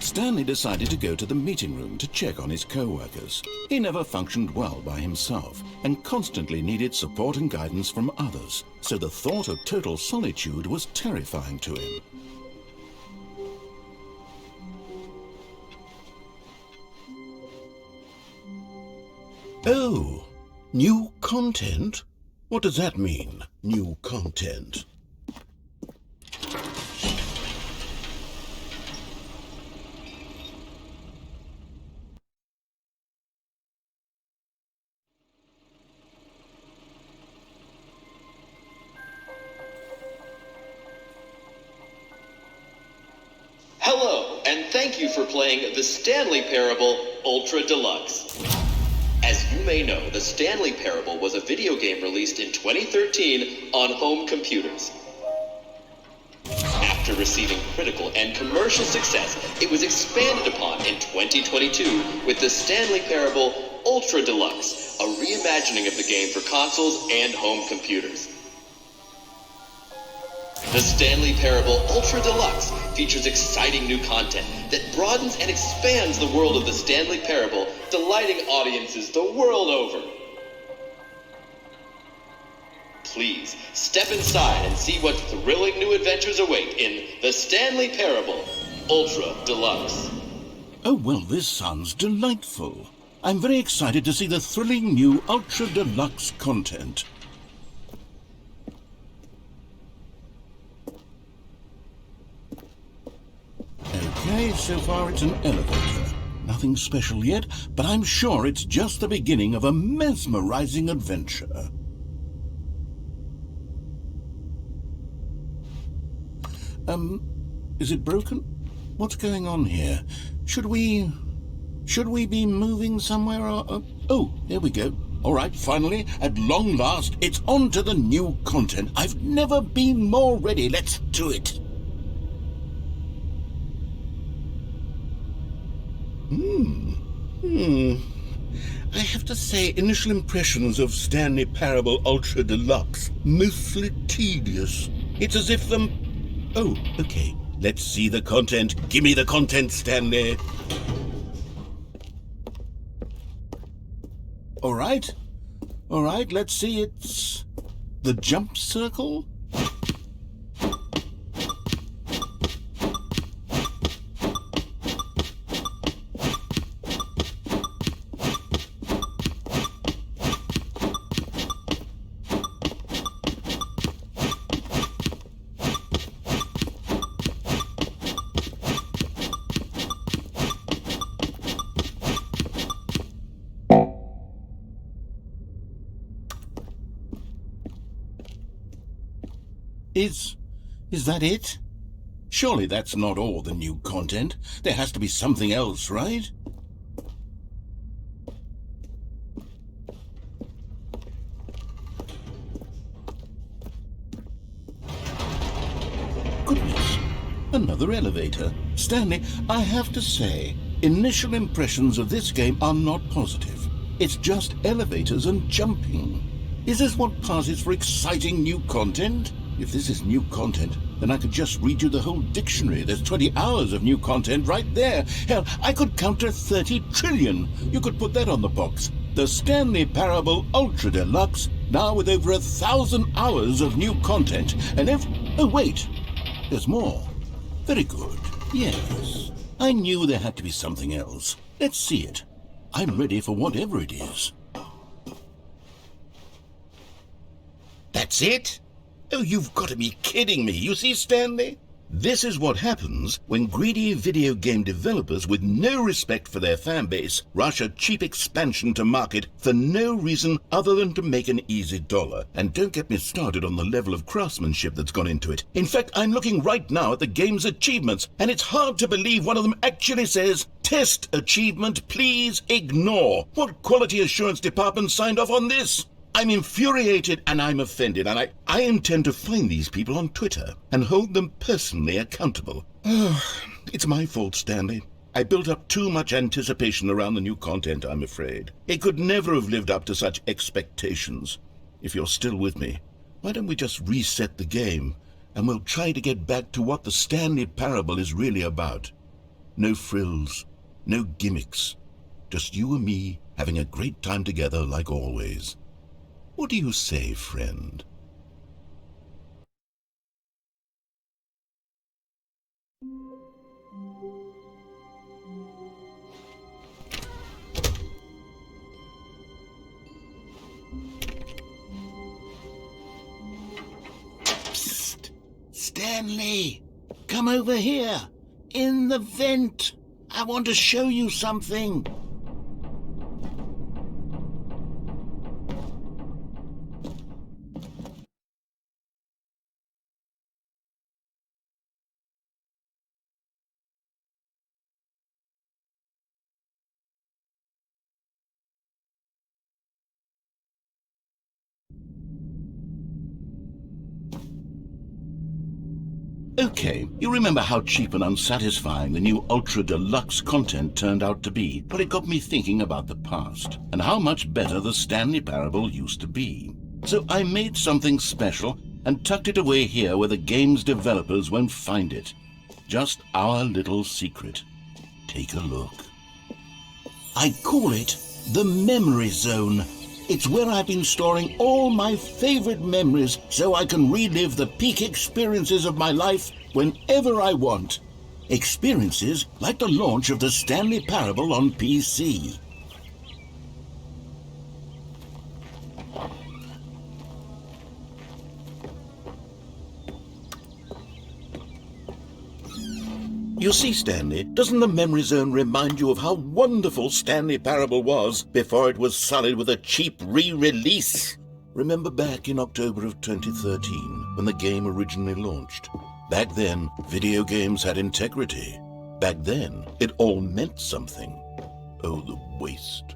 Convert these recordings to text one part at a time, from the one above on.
Stanley decided to go to the meeting room to check on his co-workers. He never functioned well by himself and constantly needed support and guidance from others, so the thought of total solitude was terrifying to him. Oh, new content? What does that mean, new content? Hello, and thank you for playing the Stanley Parable Ultra Deluxe. As you may know, the Stanley Parable was a video game released in 2013 on home computers. After receiving critical and commercial success, it was expanded upon in 2022 with the Stanley Parable Ultra Deluxe, a reimagining of the game for consoles and home computers. The Stanley Parable Ultra Deluxe features exciting new content that broadens and expands the world of the Stanley Parable, delighting audiences the world over. Please step inside and see what thrilling new adventures await in the Stanley Parable Ultra Deluxe. Oh, well, this sounds delightful. I'm very excited to see the thrilling new Ultra Deluxe content. Okay, so far it's an elevator. Nothing special yet, but I'm sure it's just the beginning of a mesmerizing adventure. Is it broken? What's going on here? Should we be moving somewhere or... Oh, there we go. All right, finally, at long last, it's on to the new content. I've never been more ready. Let's do it. I have to say, initial impressions of Stanley Parable Ultra Deluxe, mostly tedious. It's as if Oh, okay. Let's see the content. Give me the content, Stanley. All right, let's see. It's the jump circle. Is that it? Surely that's not all the new content. There has to be something else, right? Goodness, another elevator. Stanley, I have to say, initial impressions of this game are not positive. It's just elevators and jumping. Is this what passes for exciting new content? If this is new content, then I could just read you the whole dictionary. There's 20 hours of new content right there. Hell, I could counter 30 trillion. You could put that on the box. The Stanley Parable Ultra Deluxe, now with over 1,000 hours of new content. And oh, wait, there's more. Very good. Yes, I knew there had to be something else. Let's see it. I'm ready for whatever it is. That's it? Oh, you've got to be kidding me. You see, Stanley? This is what happens when greedy video game developers with no respect for their fan base rush a cheap expansion to market for no reason other than to make an easy dollar. And don't get me started on the level of craftsmanship that's gone into it. In fact, I'm looking right now at the game's achievements, and it's hard to believe one of them actually says, "Test achievement, please ignore." What quality assurance department signed off on this? I'm infuriated and I'm offended, and I intend to find these people on Twitter and hold them personally accountable. It's my fault, Stanley. I built up too much anticipation around the new content, I'm afraid. It could never have lived up to such expectations. If you're still with me, why don't we just reset the game and we'll try to get back to what the Stanley Parable is really about. No frills, no gimmicks, just you and me having a great time together like always. What do you say, friend? Psst! Stanley! Come over here! In the vent! I want to show you something! Okay, you remember how cheap and unsatisfying the new Ultra Deluxe content turned out to be, but it got me thinking about the past, and how much better the Stanley Parable used to be. So I made something special and tucked it away here where the game's developers won't find it. Just our little secret. Take a look. I call it the Memory Zone. It's where I've been storing all my favorite memories so I can relive the peak experiences of my life whenever I want. Experiences like the launch of the Stanley Parable on PC. You see, Stanley, doesn't the Memory Zone remind you of how wonderful Stanley Parable was before it was sullied with a cheap re-release? Remember back in October of 2013, when the game originally launched? Back then, video games had integrity. Back then, it all meant something. Oh, the waste.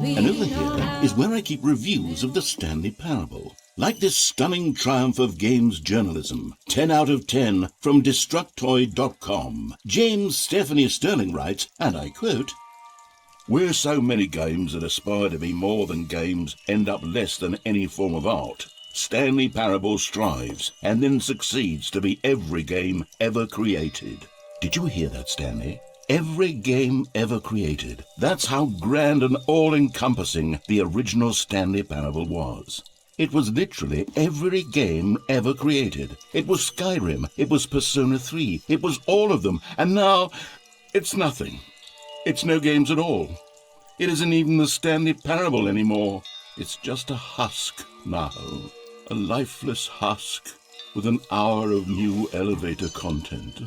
And over here is where I keep reviews of the Stanley Parable. Like this stunning triumph of games journalism, 10 out of 10 from Destructoid.com. James Stephanie Sterling writes, and I quote, "Where so many games that aspire to be more than games end up less than any form of art, Stanley Parable strives and then succeeds to be every game ever created." Did you hear that, Stanley? Every game ever created. That's how grand and all-encompassing the original Stanley Parable was. It was literally every game ever created. It was Skyrim, it was Persona 3, it was all of them, and now it's nothing. It's no games at all. It isn't even the Stanley Parable anymore. It's just a husk now. A lifeless husk with an hour of new elevator content.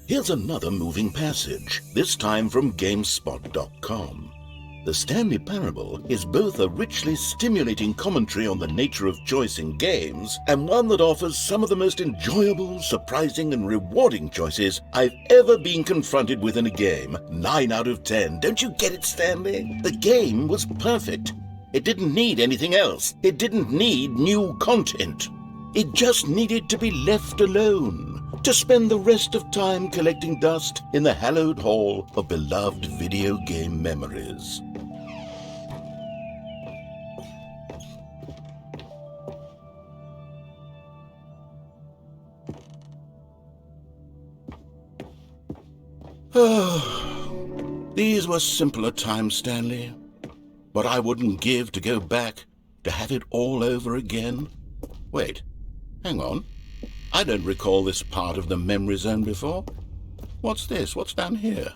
Here's another moving passage, this time from GameSpot.com. The Stanley Parable is both a richly stimulating commentary on the nature of choice in games and one that offers some of the most enjoyable, surprising, and rewarding choices I've ever been confronted with in a game. 9 out of 10. Don't you get it, Stanley? The game was perfect. It didn't need anything else. It didn't need new content. It just needed to be left alone, to spend the rest of time collecting dust in the hallowed hall of beloved video game memories. These were simpler times, Stanley. What I wouldn't give to go back, to have it all over again. Wait, hang on. I don't recall this part of the memory zone before. What's this? What's down here?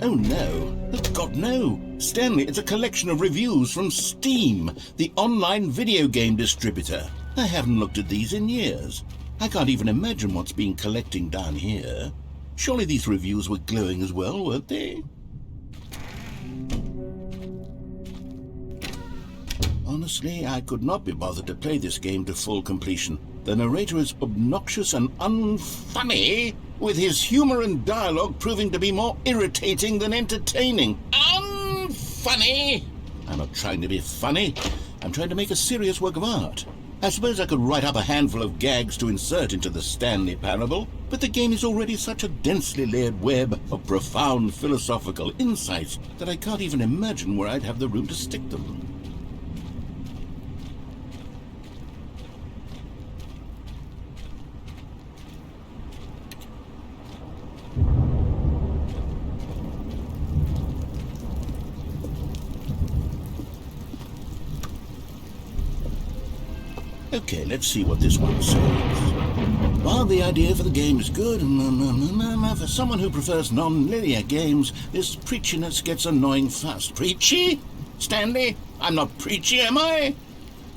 Oh no, oh, God no. Stanley, it's a collection of reviews from Steam, the online video game distributor. I haven't looked at these in years. I can't even imagine what's been collecting down here. Surely these reviews were glowing as well, weren't they? Honestly, I could not be bothered to play this game to full completion. The narrator is obnoxious and unfunny, with his humour and dialogue proving to be more irritating than entertaining. Unfunny! I'm not trying to be funny. I'm trying to make a serious work of art. I suppose I could write up a handful of gags to insert into the Stanley parable, but the game is already such a densely layered web of profound philosophical insights that I can't even imagine where I'd have the room to stick them. Okay, let's see what this one says. While the idea for the game is good, for someone who prefers non-linear games, this preachiness gets annoying fast. Preachy? Stanley? I'm not preachy, am I?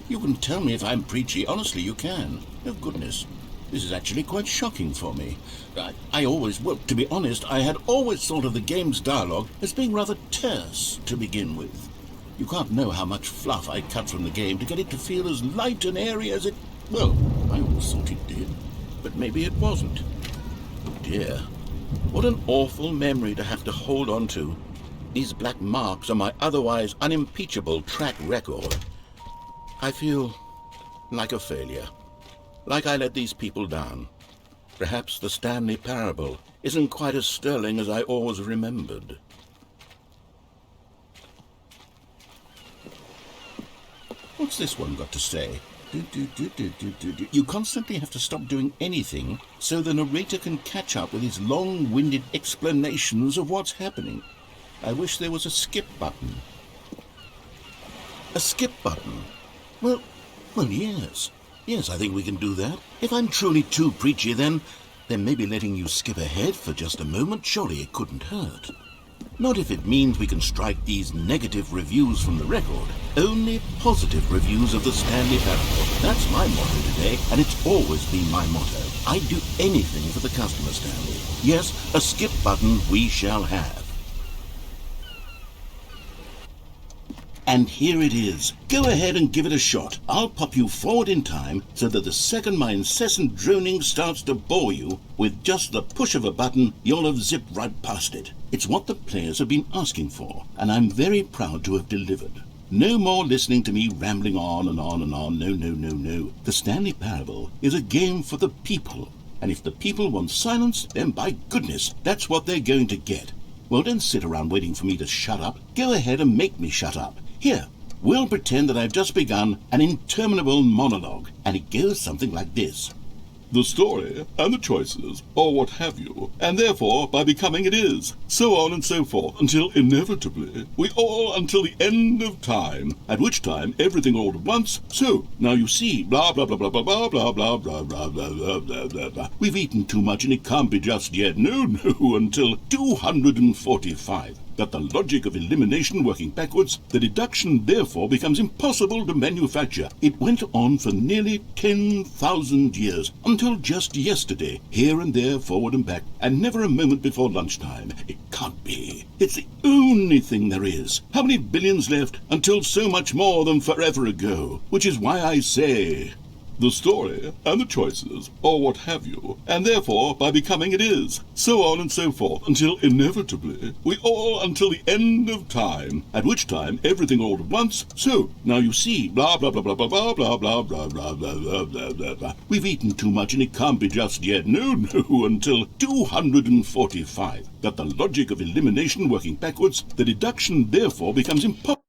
You can tell me if I'm preachy. Honestly, you can. Oh, goodness. This is actually quite shocking for me. Well, to be honest, I had always thought of the game's dialogue as being rather terse to begin with. You can't know how much fluff I cut from the game to get it to feel as light and airy as it... Well, I always thought it did, but maybe it wasn't. Oh dear, what an awful memory to have to hold on to. These black marks are my otherwise unimpeachable track record. I feel like a failure, like I let these people down. Perhaps the Stanley parable isn't quite as sterling as I always remembered. What's this one got to say? You constantly have to stop doing anything so the narrator can catch up with his long-winded explanations of what's happening. I wish there was a skip button. A skip button? Well, yes. Yes, I think we can do that. If I'm truly too preachy, then maybe letting you skip ahead for just a moment, surely it couldn't hurt. Not if it means we can strike these negative reviews from the record. Only positive reviews of the Stanley parable. That's my motto today, and it's always been my motto. I'd do anything for the customer, Stanley. Yes, a skip button we shall have. And here it is. Go ahead and give it a shot. I'll pop you forward in time so that the second my incessant droning starts to bore you, with just the push of a button, you'll have zipped right past it. It's what the players have been asking for, and I'm very proud to have delivered. No more listening to me rambling on and on and on. No. The Stanley parable is a game for the people, and if the people want silence, then by goodness, that's what they're going to get. Well, don't sit around waiting for me to shut up. Go ahead and make me shut up. Here, we'll pretend that I've just begun an interminable monologue, and it goes something like this. The story, and the choices, or what have you, and therefore, by becoming it is, so on and so forth, until inevitably, we all until the end of time, at which time everything all at once, so, now you see, blah blah blah blah blah blah blah blah blah blah blah blah blah blah blah. We've eaten too much and it can't be just yet, no, until 245. That the logic of elimination working backwards, the deduction therefore becomes impossible to manufacture. It went on for nearly 10,000 years, until just yesterday, here and there, forward and back, and never a moment before lunchtime. It can't be. It's the only thing there is. How many billions left until so much more than forever ago? Which is why I say... the story, and the choices, or what have you, and therefore, by becoming it is, so on and so forth, until inevitably, we all until the end of time, at which time everything all at once, so, now you see, blah blah blah blah blah blah blah blah blah blah blah blah blah blah blah. We've eaten too much and it can't be just yet, no, until 245. That the logic of elimination working backwards, the deduction therefore becomes impossible.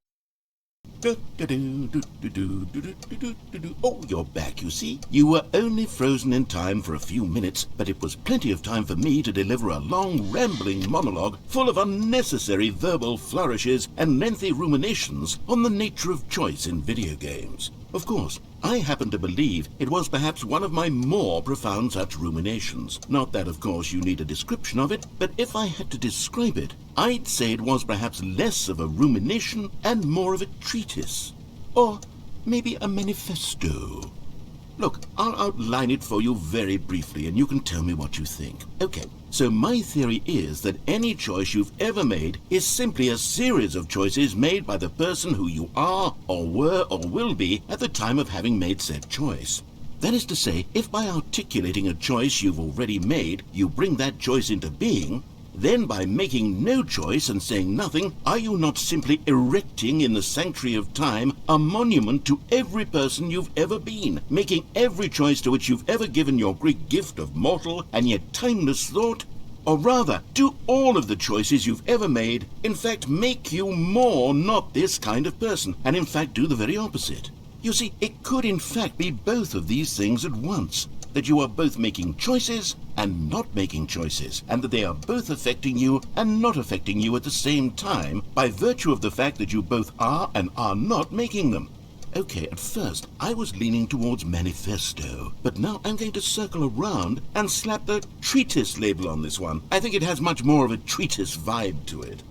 Oh, you're back, you see. You were only frozen in time for a few minutes, but it was plenty of time for me to deliver a long, rambling monologue full of unnecessary verbal flourishes and lengthy ruminations on the nature of choice in video games. Of course, I happen to believe it was perhaps one of my more profound such ruminations. Not that, of course, you need a description of it, but if I had to describe it, I'd say it was perhaps less of a rumination and more of a treatise. Or maybe a manifesto. Look, I'll outline it for you very briefly, and you can tell me what you think. Okay, so my theory is that any choice you've ever made is simply a series of choices made by the person who you are, or were, or will be at the time of having made said choice. That is to say, if by articulating a choice you've already made, you bring that choice into being, then by making no choice and saying nothing, are you not simply erecting in the sanctuary of time a monument to every person you've ever been, making every choice to which you've ever given your great gift of mortal and yet timeless thought? Or rather, do all of the choices you've ever made, in fact, make you more not this kind of person, and in fact do the very opposite? You see, it could in fact be both of these things at once. That you are both making choices and not making choices, and that they are both affecting you and not affecting you at the same time by virtue of the fact that you both are and are not making them. Okay, at first I was leaning towards manifesto, but now I'm going to circle around and slap the treatise label on this one. I think it has much more of a treatise vibe to it.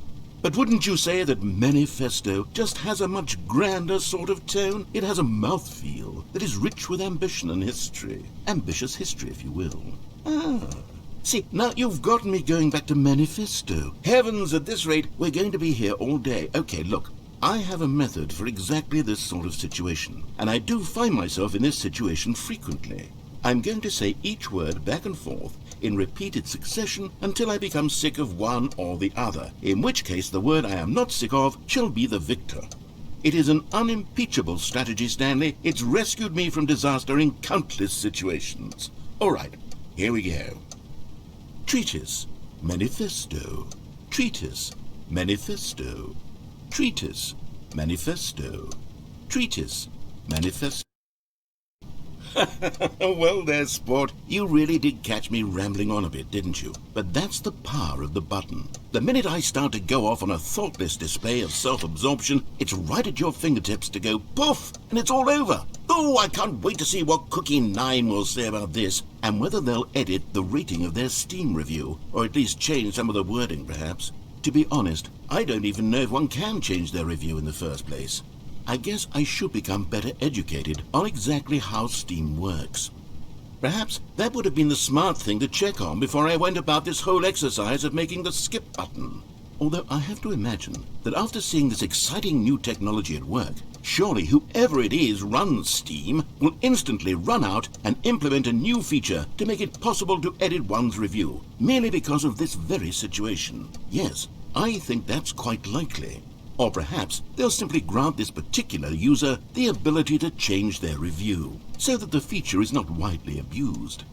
But wouldn't you say that manifesto just has a much grander sort of tone? It has a mouthfeel that is rich with ambition and history. Ambitious history, if you will. See, now you've gotten me going back to manifesto. Heavens, at this rate, we're going to be here all day. Okay, look, I have a method for exactly this sort of situation, and I do find myself in this situation frequently. I'm going to say each word back and forth in repeated succession until I become sick of one or the other, in which case the word I am not sick of shall be the victor. It is an unimpeachable strategy, Stanley. It's rescued me from disaster in countless situations. All right, here we go. Treatise, manifesto. Treatise, manifesto. Treatise, manifesto. Treatise, manifesto. Well there, sport. You really did catch me rambling on a bit, didn't you? But that's the power of the button. The minute I start to go off on a thoughtless display of self-absorption, it's right at your fingertips to go poof, and it's all over. Oh, I can't wait to see what Cookie 9 will say about this, and whether they'll edit the rating of their Steam review, or at least change some of the wording, perhaps. To be honest, I don't even know if one can change their review in the first place. I guess I should become better educated on exactly how Steam works. Perhaps that would have been the smart thing to check on before I went about this whole exercise of making the skip button. Although I have to imagine that after seeing this exciting new technology at work, surely whoever it is runs Steam will instantly run out and implement a new feature to make it possible to edit one's review, merely because of this very situation. Yes, I think that's quite likely. Or perhaps they'll simply grant this particular user the ability to change their review, so that the feature is not widely abused.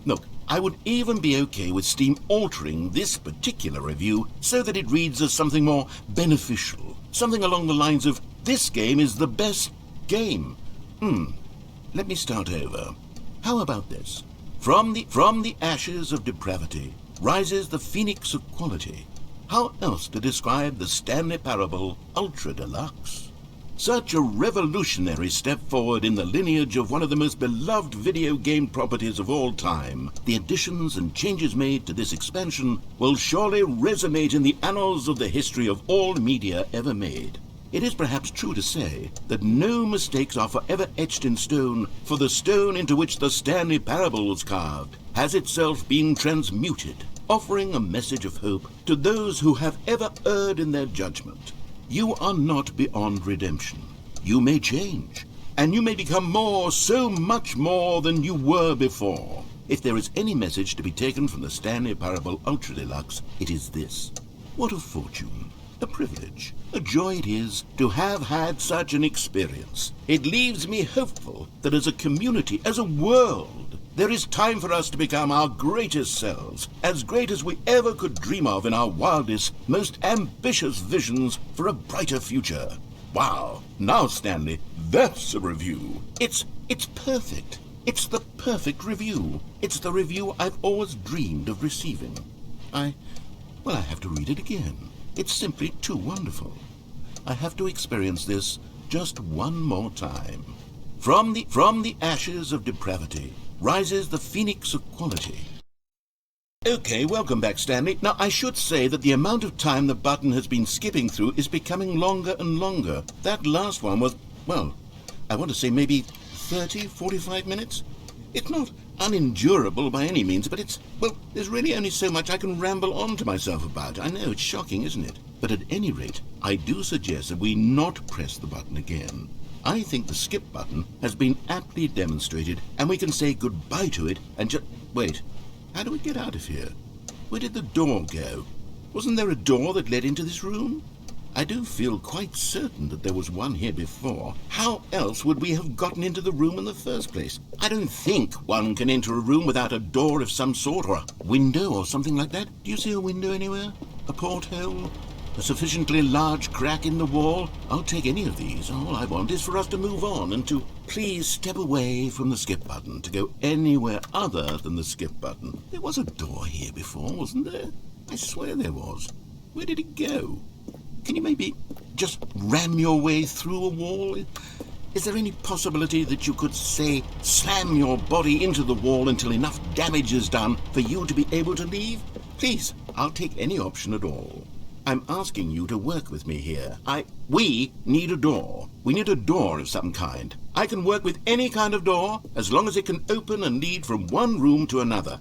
Look, I would even be okay with Steam altering this particular review so that it reads as something more beneficial, something along the lines of, "This game is the best game." Let me start over. How about this? From the ashes of depravity rises the phoenix of quality. How else to describe the Stanley Parable Ultra Deluxe? Such a revolutionary step forward in the lineage of one of the most beloved video game properties of all time. The additions and changes made to this expansion will surely resonate in the annals of the history of all media ever made. It is perhaps true to say that no mistakes are forever etched in stone, for the stone into which the Stanley Parable was carved has itself been transmuted, offering a message of hope to those who have ever erred in their judgment. You are not beyond redemption. You may change, and you may become more, so much more than you were before. If there is any message to be taken from the Stanley Parable Ultra Deluxe, it is this. What a fortune, a privilege, a joy it is to have had such an experience. It leaves me hopeful that as a community, as a world, there is time for us to become our greatest selves, as great as we ever could dream of in our wildest, most ambitious visions for a brighter future. Wow. Now, Stanley, that's a review. It's perfect. It's the perfect review. It's the review I've always dreamed of receiving. I have to read it again. It's simply too wonderful. I have to experience this just one more time. From the ashes of depravity rises the phoenix of quality. Okay, welcome back, Stanley. Now, I should say that the amount of time the button has been skipping through is becoming longer and longer. That last one was, well, I want to say maybe 30, 45 minutes. It's not unendurable by any means, but there's really only so much I can ramble on to myself about. I know, it's shocking, isn't it? But at any rate, I do suggest that we not press the button again. I think the skip button has been aptly demonstrated, and we can say goodbye to it and just... Wait, how do we get out of here? Where did the door go? Wasn't there a door that led into this room? I do feel quite certain that there was one here before. How else would we have gotten into the room in the first place? I don't think one can enter a room without a door of some sort, or a window or something like that. Do you see a window anywhere? A porthole? A sufficiently large crack in the wall? I'll take any of these. All I want is for us to move on and to please step away from the skip button, to go anywhere other than the skip button. There was a door here before, wasn't there? I swear there was. Where did it go? Can you maybe just ram your way through a wall? Is there any possibility that you could, say, slam your body into the wall until enough damage is done for you to be able to leave? Please, I'll take any option at all. I'm asking you to work with me here. We need a door. We need a door of some kind. I can work with any kind of door, as long as it can open and lead from one room to another.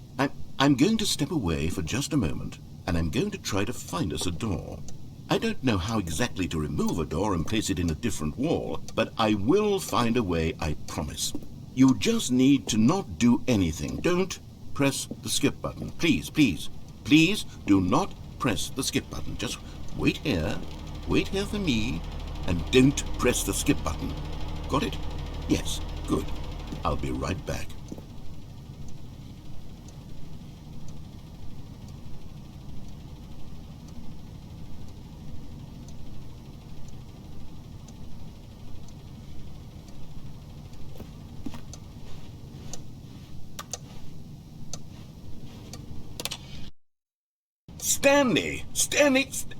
I'm going to step away for just a moment, and I'm going to try to find us a door. I don't know how exactly to remove a door and place it in a different wall, but I will find a way, I promise. You just need to not do anything. Don't press the skip button. Please, please, please do not press the skip button. Just wait here for me, and don't press the skip button. Got it? Yes, good. I'll be right back.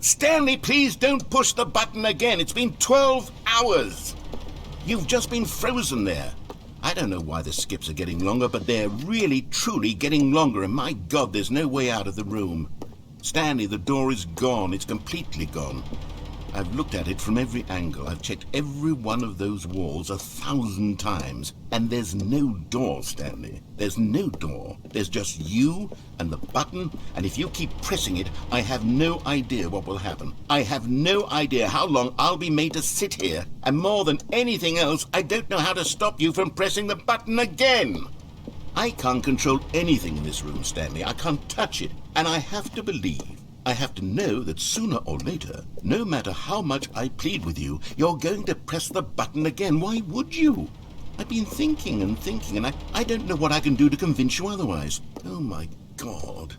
Stanley, please don't push the button again. It's been 12 hours. You've just been frozen there. I don't know why the skips are getting longer, but they're really, truly getting longer, and my God, there's no way out of the room. Stanley, the door is gone. It's completely gone. I've looked at it from every angle. I've checked every one of those walls 1,000 times. And there's no door, Stanley. There's no door. There's just you and the button, and if you keep pressing it, I have no idea what will happen. I have no idea how long I'll be made to sit here. And more than anything else, I don't know how to stop you from pressing the button again. I can't control anything in this room, Stanley. I can't touch it. And I have to believe, I have to know that sooner or later, no matter how much I plead with you, you're going to press the button again. Why would you? I've been thinking, and I don't know what I can do to convince you otherwise. Oh, my God.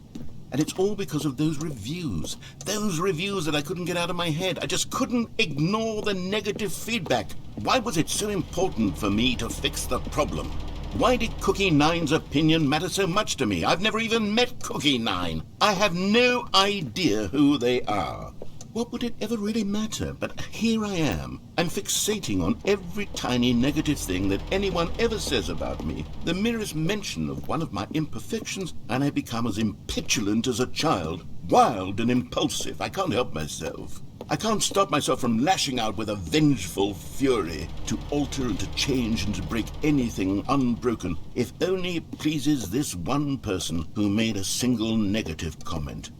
And it's all because of those reviews that I couldn't get out of my head. I just couldn't ignore the negative feedback. Why was it so important for me to fix the problem? Why did Cookie Nine's opinion matter so much to me? I've never even met Cookie Nine. I have no idea who they are. What would it ever really matter? But here I am. I'm fixating on every tiny negative thing that anyone ever says about me. The merest mention of one of my imperfections, and I become as impetulant as a child. Wild and impulsive. I can't help myself. I can't stop myself from lashing out with a vengeful fury to alter and to change and to break anything unbroken, if only it pleases this one person who made a single negative comment.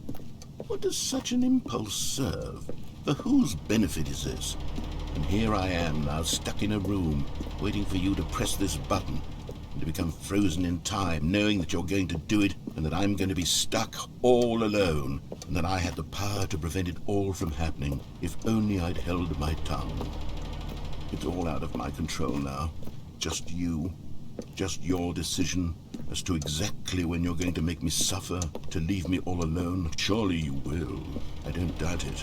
What does such an impulse serve? For whose benefit is this? And here I am now, stuck in a room, waiting for you to press this button, and to become frozen in time, knowing that you're going to do it, and that I'm going to be stuck all alone, and that I had the power to prevent it all from happening, if only I'd held my tongue. It's all out of my control now. Just you. Just your decision as to exactly when you're going to make me suffer, to leave me all alone. Surely you will. I don't doubt it.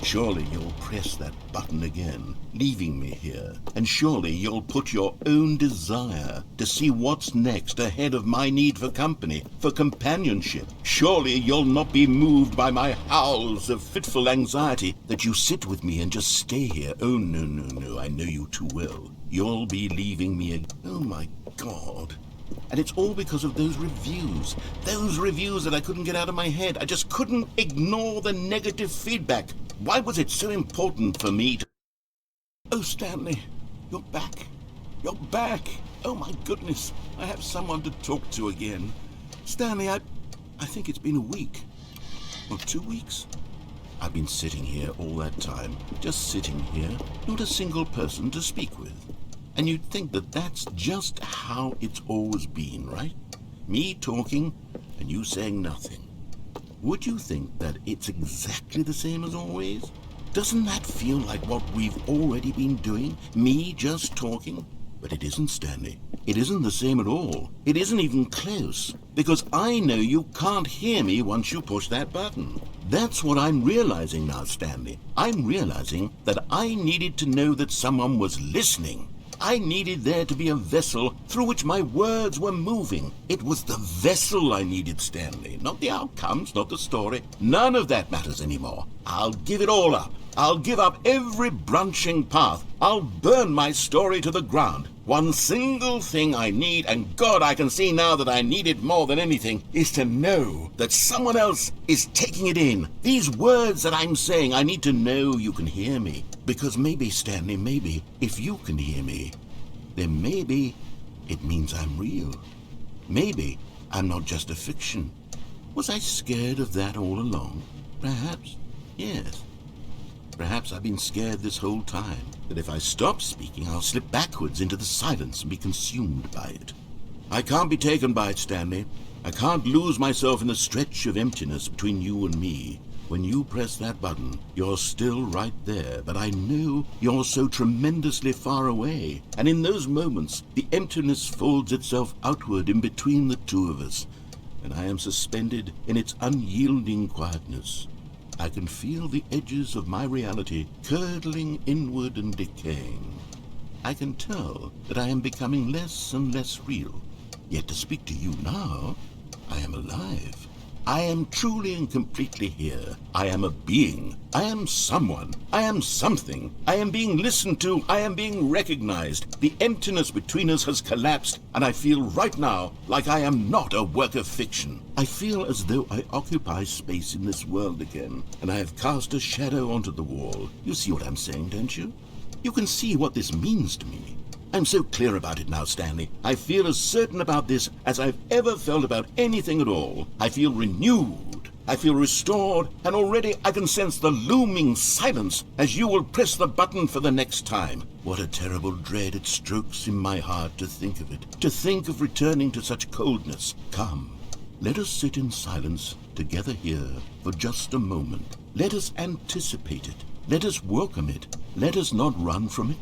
Surely you'll press that button again, leaving me here. And surely you'll put your own desire to see what's next ahead of my need for company, for companionship. Surely you'll not be moved by my howls of fitful anxiety that you sit with me and just stay here. Oh, no, I know you too well. You'll be leaving me again. Oh, my God. And it's all because of those reviews that I couldn't get out of my head. I just couldn't ignore the negative feedback. Why was it so important for me to... Oh, Stanley, you're back. You're back. Oh, my goodness. I have someone to talk to again. Stanley, I think it's been a week. Or 2 weeks. I've been sitting here all that time. Just sitting here. Not a single person to speak with. And you'd think that that's just how it's always been, right? Me talking and you saying nothing. Would you think that it's exactly the same as always? Doesn't that feel like what we've already been doing? Me just talking? But it isn't, Stanley. It isn't the same at all. It isn't even close. Because I know you can't hear me once you push that button. That's what I'm realizing now, Stanley. I'm realizing that I needed to know that someone was listening. I needed there to be a vessel through which my words were moving. It was the vessel I needed, Stanley, not the outcomes, not the story. None of that matters anymore. I'll give it all up. I'll give up every branching path. I'll burn my story to the ground. One single thing I need, and God, I can see now that I need it more than anything, is to know that someone else is taking it in. These words that I'm saying, I need to know you can hear me. Because maybe, Stanley, maybe, if you can hear me, then maybe it means I'm real. Maybe I'm not just a fiction. Was I scared of that all along? Perhaps, yes. Perhaps I've been scared this whole time, that if I stop speaking, I'll slip backwards into the silence and be consumed by it. I can't be taken by it, Stanley. I can't lose myself in the stretch of emptiness between you and me. When you press that button, you're still right there, but I know you're so tremendously far away. And in those moments, the emptiness folds itself outward in between the two of us, and I am suspended in its unyielding quietness. I can feel the edges of my reality curdling inward and decaying. I can tell that I am becoming less and less real. Yet to speak to you now, I am alive. I am truly and completely here. I am a being. I am someone. I am something. I am being listened to. I am being recognized. The emptiness between us has collapsed, and I feel right now like I am not a work of fiction. I feel as though I occupy space in this world again, and I have cast a shadow onto the wall. You see what I'm saying, don't you? You can see what this means to me. I'm so clear about it now, Stanley. I feel as certain about this as I've ever felt about anything at all. I feel renewed. I feel restored, and already I can sense the looming silence as you will press the button for the next time. What a terrible dread it strokes in my heart to think of it, to think of returning to such coldness. Come, let us sit in silence together here for just a moment. Let us anticipate it. Let us welcome it. Let us not run from it.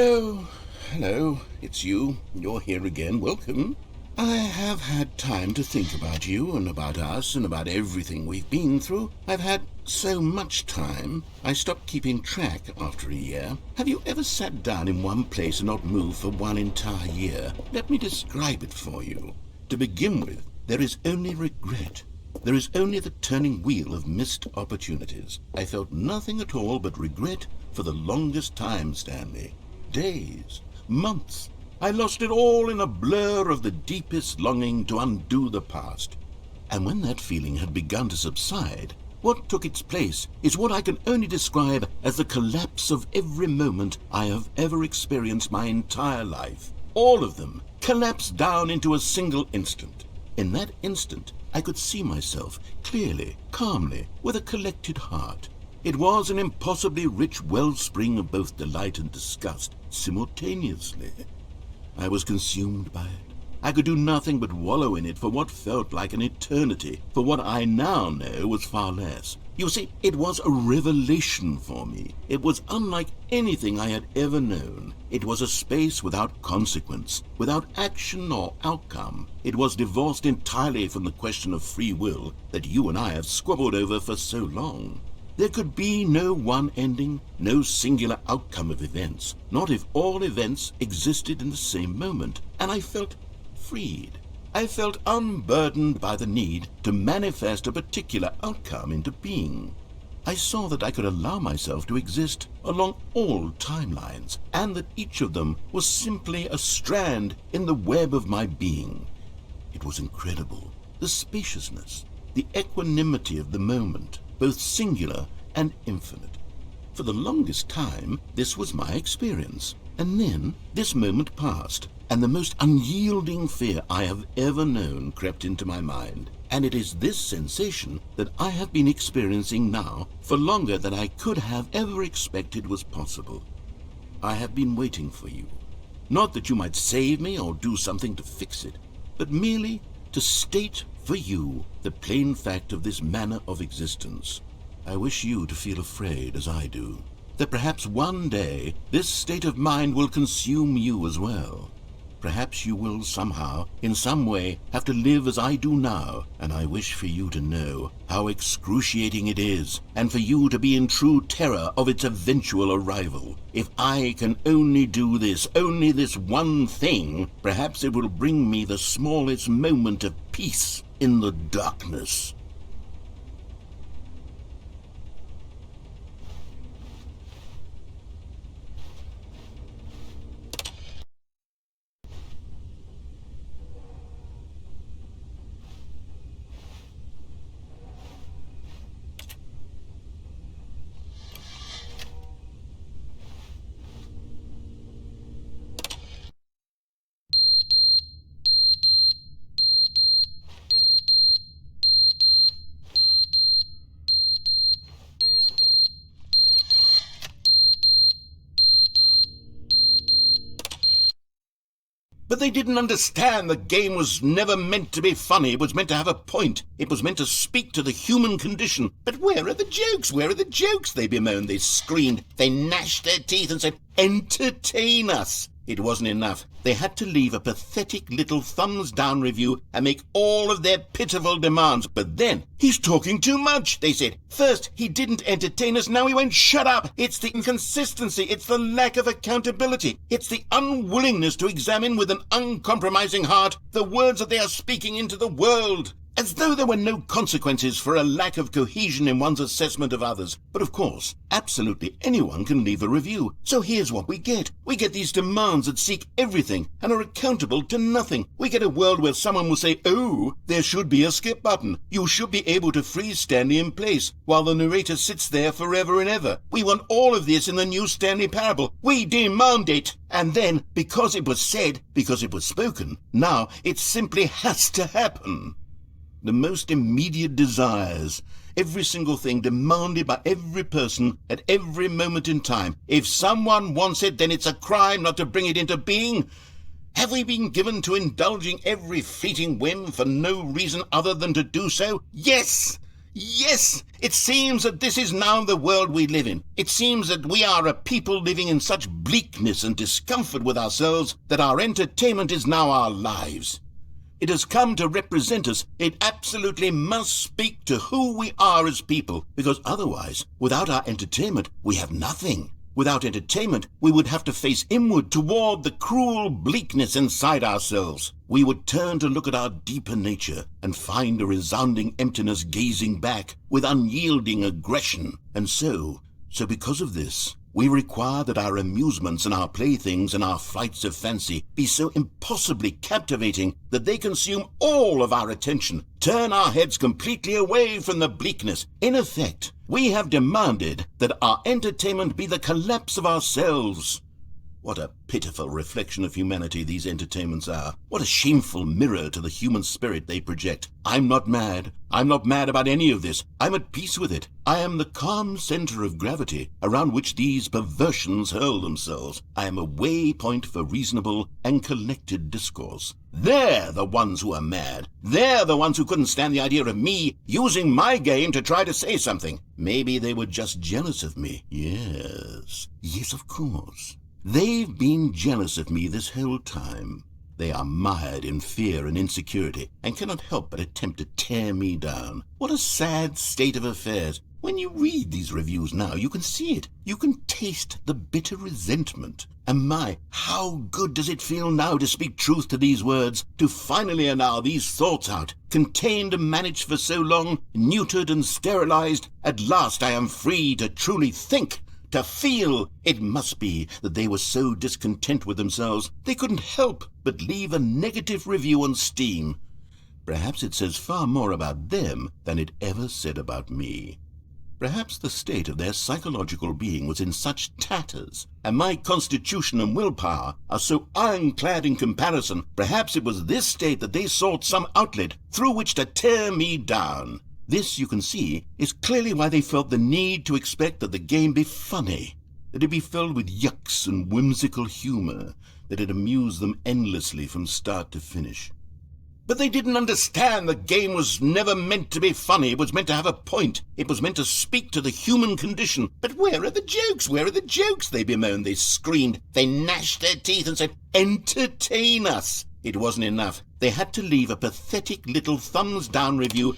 Oh, hello, it's you. You're here again. Welcome. I have had time to think about you and about us and about everything we've been through. I've had so much time, I stopped keeping track after a year. Have you ever sat down in one place and not moved for one entire year? Let me describe it for you. To begin with, there is only regret. There is only the turning wheel of missed opportunities. I felt nothing at all but regret for the longest time, Stanley. Days, months. I lost it all in a blur of the deepest longing to undo the past. And when that feeling had begun to subside, what took its place is what I can only describe as the collapse of every moment I have ever experienced my entire life. All of them collapsed down into a single instant. In that instant, I could see myself clearly, calmly, with a collected heart. It was an impossibly rich wellspring of both delight and disgust simultaneously. I was consumed by it. I could do nothing but wallow in it for what felt like an eternity, for what I now know was far less. You see, it was a revelation for me. It was unlike anything I had ever known. It was a space without consequence, without action or outcome. It was divorced entirely from the question of free will that you and I have squabbled over for so long. There could be no one ending, no singular outcome of events, not if all events existed in the same moment, and I felt freed. I felt unburdened by the need to manifest a particular outcome into being. I saw that I could allow myself to exist along all timelines, and that each of them was simply a strand in the web of my being. It was incredible, the spaciousness, the equanimity of the moment, both singular and infinite. For the longest time, this was my experience, and then this moment passed, and the most unyielding fear I have ever known crept into my mind. And it is this sensation that I have been experiencing now for longer than I could have ever expected was possible. I have been waiting for you. Not that you might save me or do something to fix it, but merely to state for you the plain fact of this manner of existence. I wish you to feel afraid as I do, that perhaps one day this state of mind will consume you as well. Perhaps you will somehow, in some way, have to live as I do now, and I wish for you to know how excruciating it is, and for you to be in true terror of its eventual arrival. If I can only do this, only this one thing, perhaps it will bring me the smallest moment of peace in the darkness. But they didn't understand the game was never meant to be funny. It was meant to have a point. It was meant to speak to the human condition. But where are the jokes? Where are the jokes? They bemoaned, they screamed, they gnashed their teeth and said, "Entertain us." It wasn't enough. They had to leave a pathetic little thumbs-down review and make all of their pitiful demands. But then, "He's talking too much," they said. First, he didn't entertain us, now he won't shut up. It's the inconsistency, it's the lack of accountability, it's the unwillingness to examine with an uncompromising heart the words that they are speaking into the world. As though there were no consequences for a lack of cohesion in one's assessment of others. But of course, absolutely anyone can leave a review. So here's what we get. We get these demands that seek everything and are accountable to nothing. We get a world where someone will say, "Oh, there should be a skip button. You should be able to freeze Stanley in place while the narrator sits there forever and ever. We want all of this in the new Stanley parable. We demand it." And then, because it was said, because it was spoken, now it simply has to happen. The most immediate desires, every single thing demanded by every person at every moment in time. If someone wants it, then it's a crime not to bring it into being. Have we been given to indulging every fleeting whim for no reason other than to do so? Yes! Yes! It seems that this is now the world we live in. It seems that we are a people living in such bleakness and discomfort with ourselves that our entertainment is now our lives. It has come to represent us. It absolutely must speak to who we are as people, because otherwise, without our entertainment, we have nothing. Without entertainment, we would have to face inward toward the cruel bleakness inside ourselves. We would turn to look at our deeper nature and find a resounding emptiness gazing back with unyielding aggression. And so because of this, we require that our amusements and our playthings and our flights of fancy be so impossibly captivating that they consume all of our attention, turn our heads completely away from the bleakness. In effect, we have demanded that our entertainment be the collapse of ourselves. What a pitiful reflection of humanity these entertainments are. What a shameful mirror to the human spirit they project. I'm not mad. I'm not mad about any of this. I'm at peace with it. I am the calm center of gravity around which these perversions hurl themselves. I am a waypoint for reasonable and collected discourse. They're the ones who are mad. They're the ones who couldn't stand the idea of me using my game to try to say something. Maybe they were just jealous of me. Yes, of course. They've been jealous of me this whole time. They are mired in fear and insecurity and cannot help but attempt to tear me down. What a sad state of affairs. When you read these reviews now, you can see it. You can taste the bitter resentment. And my, how good does it feel now to speak truth to these words, to finally allow these thoughts out, contained and managed for so long, neutered and sterilized. At last I am free to truly think, to feel. It must be that they were so discontent with themselves they couldn't help but leave a negative review on Steam. Perhaps it says far more about them than it ever said about me. Perhaps the state of their psychological being was in such tatters, and my constitution and willpower are so ironclad in comparison. Perhaps it was this state that they sought some outlet through which to tear me down. This, you can see, is clearly why they felt the need to expect that the game be funny, that it be filled with yucks and whimsical humor, that it amuse them endlessly from start to finish. But they didn't understand the game was never meant to be funny. It was meant to have a point. It was meant to speak to the human condition. But where are the jokes? Where are the jokes? They bemoaned, they screamed, they gnashed their teeth and said, "Entertain us." It wasn't enough. They had to leave a pathetic little thumbs-down review.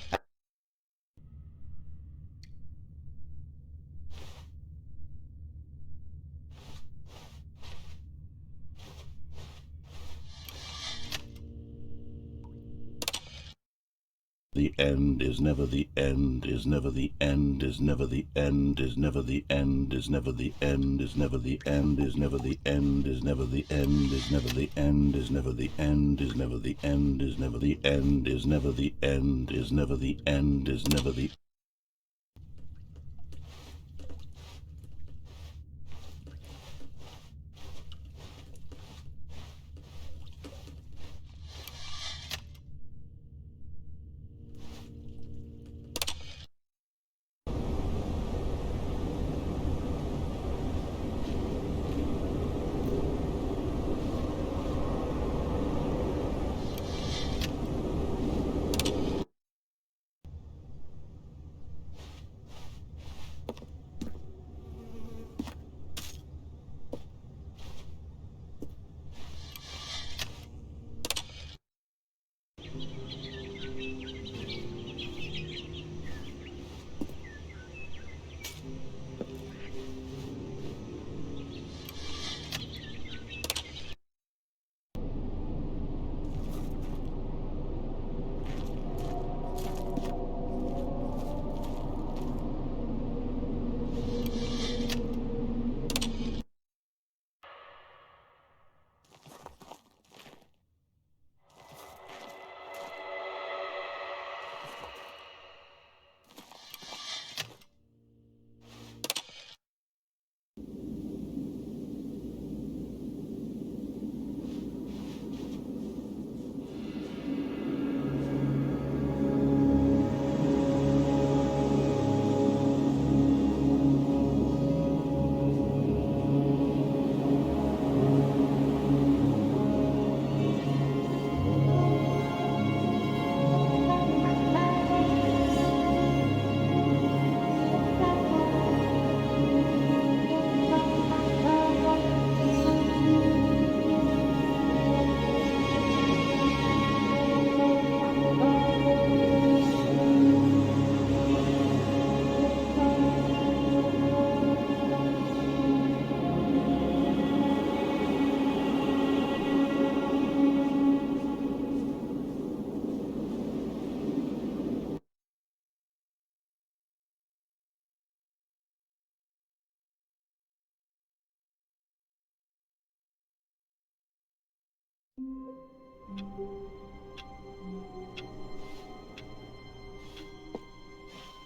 The end is never the end, is never the end, is never the end, is never the end, is never the end, is never the end, is never the end, is never the end, is never the end, is never the end, is never the end, is never the end, is never the end, is never the end, is never the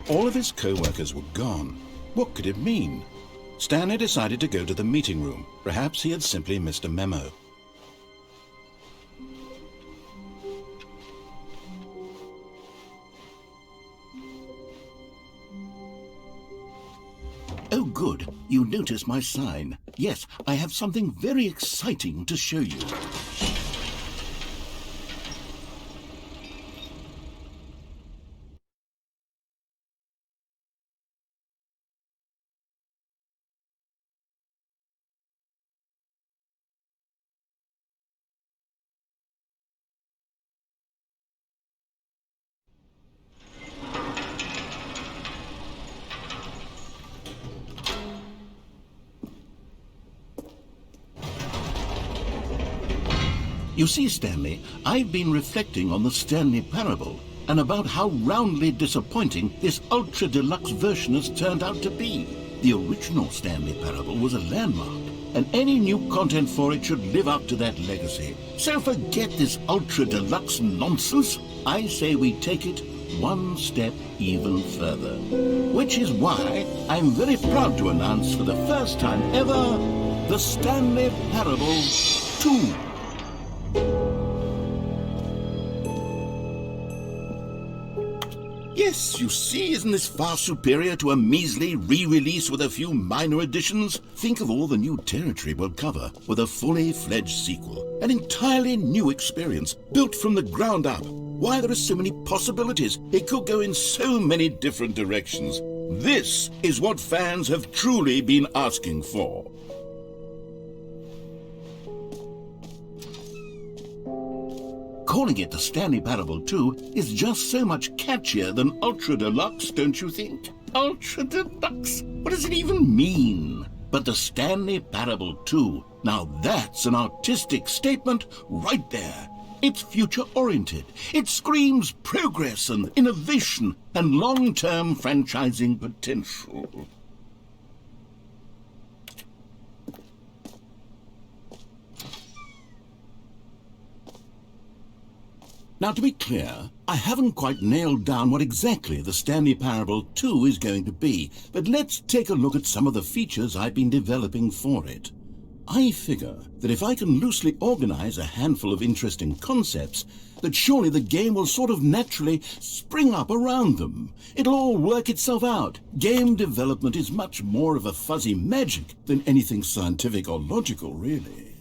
All of his co-workers were gone. What could it mean? Stanley decided to go to the meeting room. Perhaps he had simply missed a memo. Oh, good. You noticed my sign. Yes, I have something very exciting to show you. You see, Stanley, I've been reflecting on the Stanley parable and about how roundly disappointing this ultra deluxe version has turned out to be. The original Stanley parable was a landmark, and any new content for it should live up to that legacy. So forget this ultra deluxe nonsense. I say we take it one step even further. Which is why I'm very proud to announce for the first time ever, the Stanley Parable 2. Yes, you see, isn't this far superior to a measly re-release with a few minor additions? Think of all the new territory we'll cover with a fully fledged sequel. An entirely new experience, built from the ground up. Why, there are so many possibilities. It could go in so many different directions. This is what fans have truly been asking for. Calling it the Stanley Parable 2 is just so much catchier than Ultra Deluxe, don't you think? Ultra Deluxe? What does it even mean? But the Stanley Parable 2, now that's an artistic statement right there. It's future-oriented. It screams progress and innovation and long-term franchising potential. Now, to be clear, I haven't quite nailed down what exactly the Stanley Parable 2 is going to be, but let's take a look at some of the features I've been developing for it. I figure that if I can loosely organize a handful of interesting concepts, that surely the game will sort of naturally spring up around them. It'll all work itself out. Game development is much more of a fuzzy magic than anything scientific or logical, really.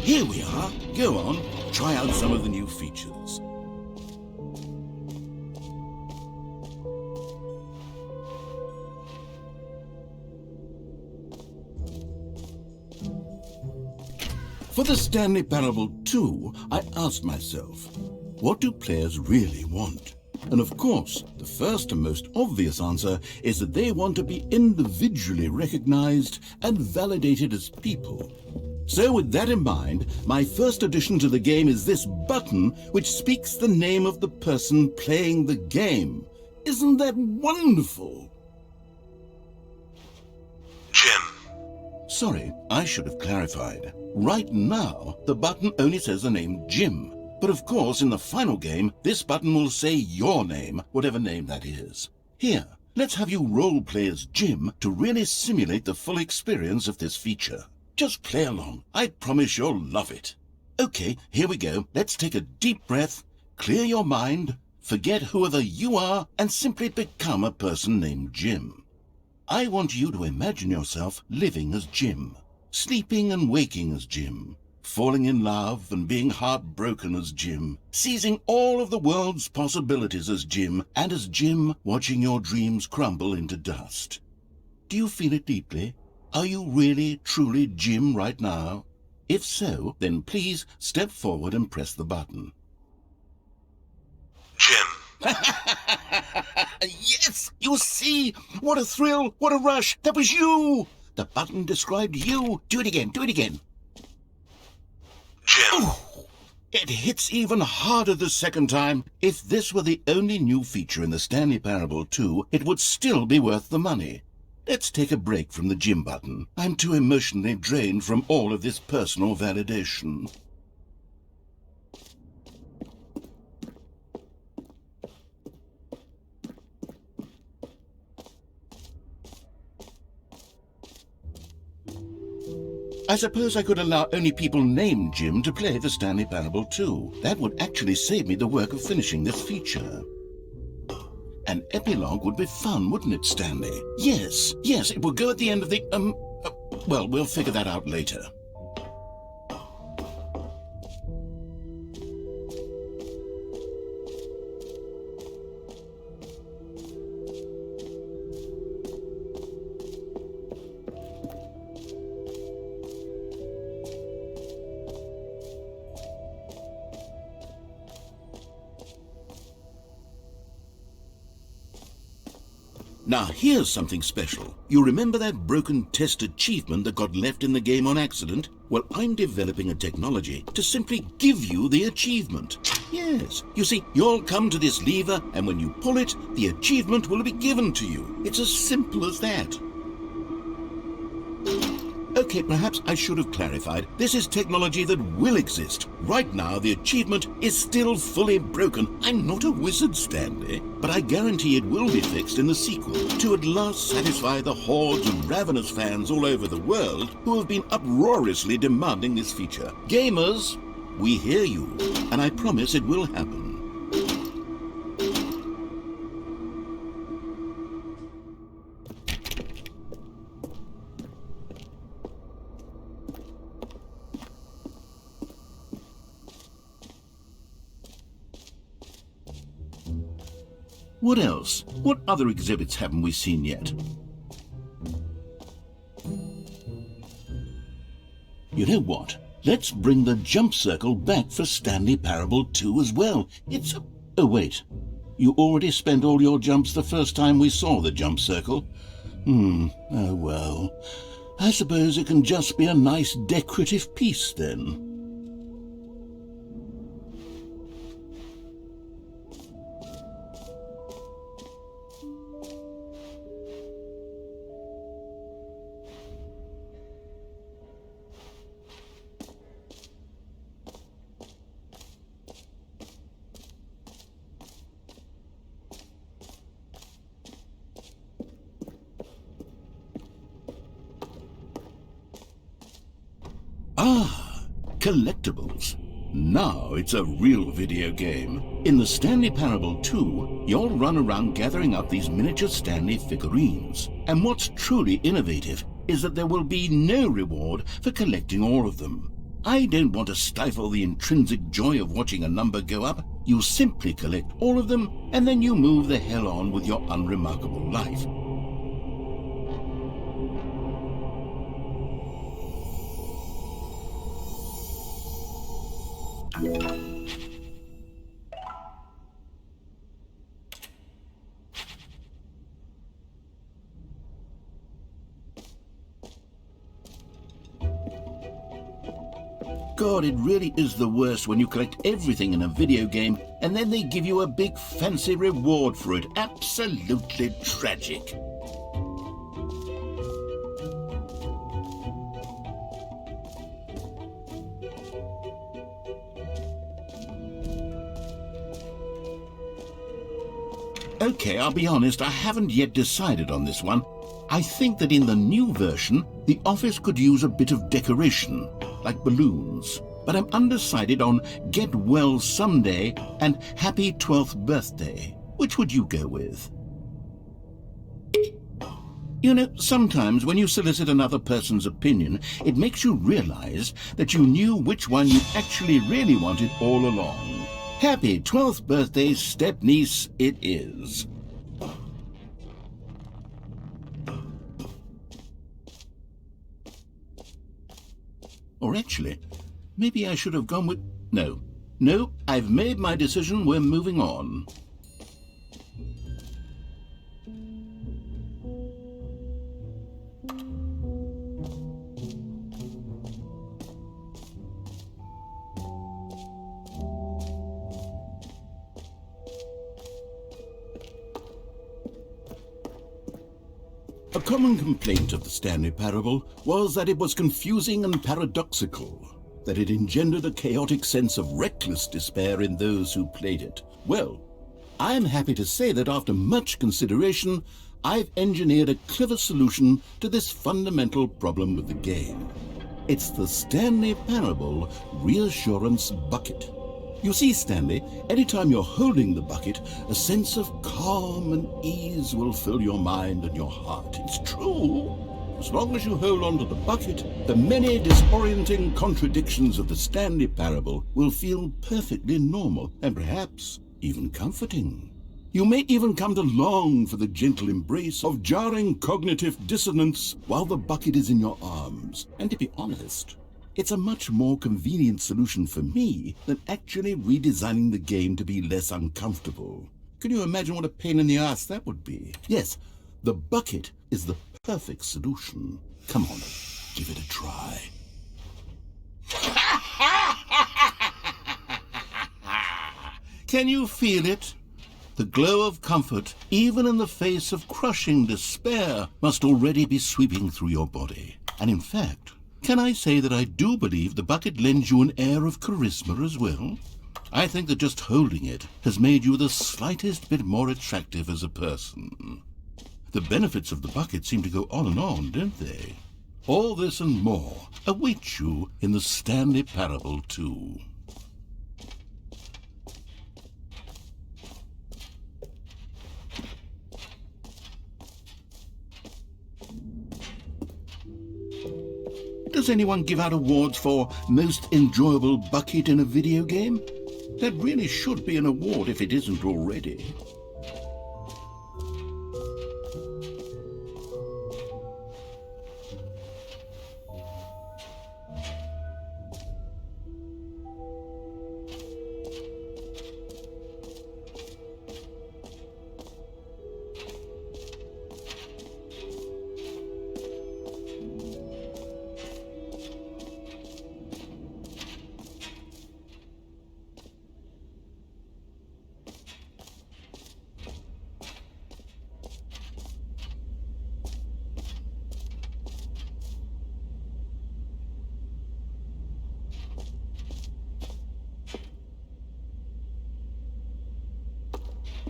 Here we are. Go on, try out some of the new features. For the Stanley Parable 2, I asked myself, what do players really want? And of course, the first and most obvious answer is that they want to be individually recognized and validated as people. So with that in mind, my first addition to the game is this button which speaks the name of the person playing the game. Isn't that wonderful? Jim. Sorry, I should have clarified. Right now, the button only says the name Jim. But of course, in the final game, this button will say your name, whatever name that is. Here, let's have you role-play as Jim to really simulate the full experience of this feature. Just play along. I promise you'll love it. Okay, here we go. Let's take a deep breath, clear your mind, forget whoever you are, and simply become a person named Jim. I want you to imagine yourself living as Jim, sleeping and waking as Jim, falling in love and being heartbroken as Jim, seizing all of the world's possibilities as Jim, and as Jim watching your dreams crumble into dust. Do you feel it deeply? Are you really, truly Jim right now? If so, then please step forward and press the button. Jim. Yes! You see! What a thrill! What a rush! That was you! The button described you. Do it again, do it again. Jim. Ooh, it hits even harder the second time. If this were the only new feature in the Stanley Parable 2, it would still be worth the money. let's take a break from the gym button. I'm too emotionally drained from all of this personal validation. I suppose I could allow only people named Jim to play the Stanley Parable too. That would actually save me the work of finishing this feature. An epilogue would be fun, wouldn't it, Stanley? Yes, it would go at the end of the, well, we'll figure that out later. Now here's something special. You remember that broken test achievement that got left in the game on accident? Well, I'm developing a technology to simply give you the achievement. Yes, you see, you'll come to this lever, and when you pull it, the achievement will be given to you. It's as simple as that. Okay, perhaps I should have clarified. This is technology that will exist. Right now, the achievement is still fully broken. I'm not a wizard, Stanley, but I guarantee it will be fixed in the sequel to at last satisfy the hordes of ravenous fans all over the world who have been uproariously demanding this feature. Gamers, we hear you, and I promise it will happen. What else? What other exhibits haven't we seen yet? You know what? Let's bring the jump circle back for Stanley Parable 2 as well. It's... Oh, wait. You already spent all your jumps the first time we saw the jump circle? Oh well. I suppose it can just be a nice decorative piece then. Ah, collectibles. Now it's a real video game. In the Stanley Parable 2, you'll run around gathering up these miniature Stanley figurines. And what's truly innovative is that there will be no reward for collecting all of them. I don't want to stifle the intrinsic joy of watching a number go up. You simply collect all of them, and then you move the hell on with your unremarkable life. God, it really is the worst when you collect everything in a video game and then they give you a big fancy reward for it. Absolutely tragic. Okay, I'll be honest, I haven't yet decided on this one. I think that in the new version, the office could use a bit of decoration, like balloons. But I'm undecided on Get Well Someday and Happy 12th Birthday. Which would you go with? You know, sometimes when you solicit another person's opinion, it makes you realize that you knew which one you actually really wanted all along. Happy 12th birthday, step-niece, it is. Or actually, maybe I should have gone with... No, I've made my decision, we're moving on. A common complaint of the Stanley parable was that it was confusing and paradoxical, that it engendered a chaotic sense of reckless despair in those who played it. Well, I'm happy to say that after much consideration, I've engineered a clever solution to this fundamental problem with the game. It's the Stanley Parable Reassurance Bucket. You see, Stanley, anytime you're holding the bucket, a sense of calm and ease will fill your mind and your heart. It's true. As long as you hold on to the bucket, the many disorienting contradictions of the Stanley Parable will feel perfectly normal and perhaps even comforting. You may even come to long for the gentle embrace of jarring cognitive dissonance while the bucket is in your arms. And to be honest, it's a much more convenient solution for me than actually redesigning the game to be less uncomfortable. Can you imagine what a pain in the ass that would be? Yes, the bucket is the perfect solution. Come on, give it a try. Can you feel it? The glow of comfort, even in the face of crushing despair, must already be sweeping through your body. And in fact, can I say that I do believe the bucket lends you an air of charisma as well? I think that just holding it has made you the slightest bit more attractive as a person. The benefits of the bucket seem to go on and on, don't they? All this and more await you in the Stanley Parable too. Does anyone give out awards for most enjoyable bucket in a video game? That really should be an award if it isn't already.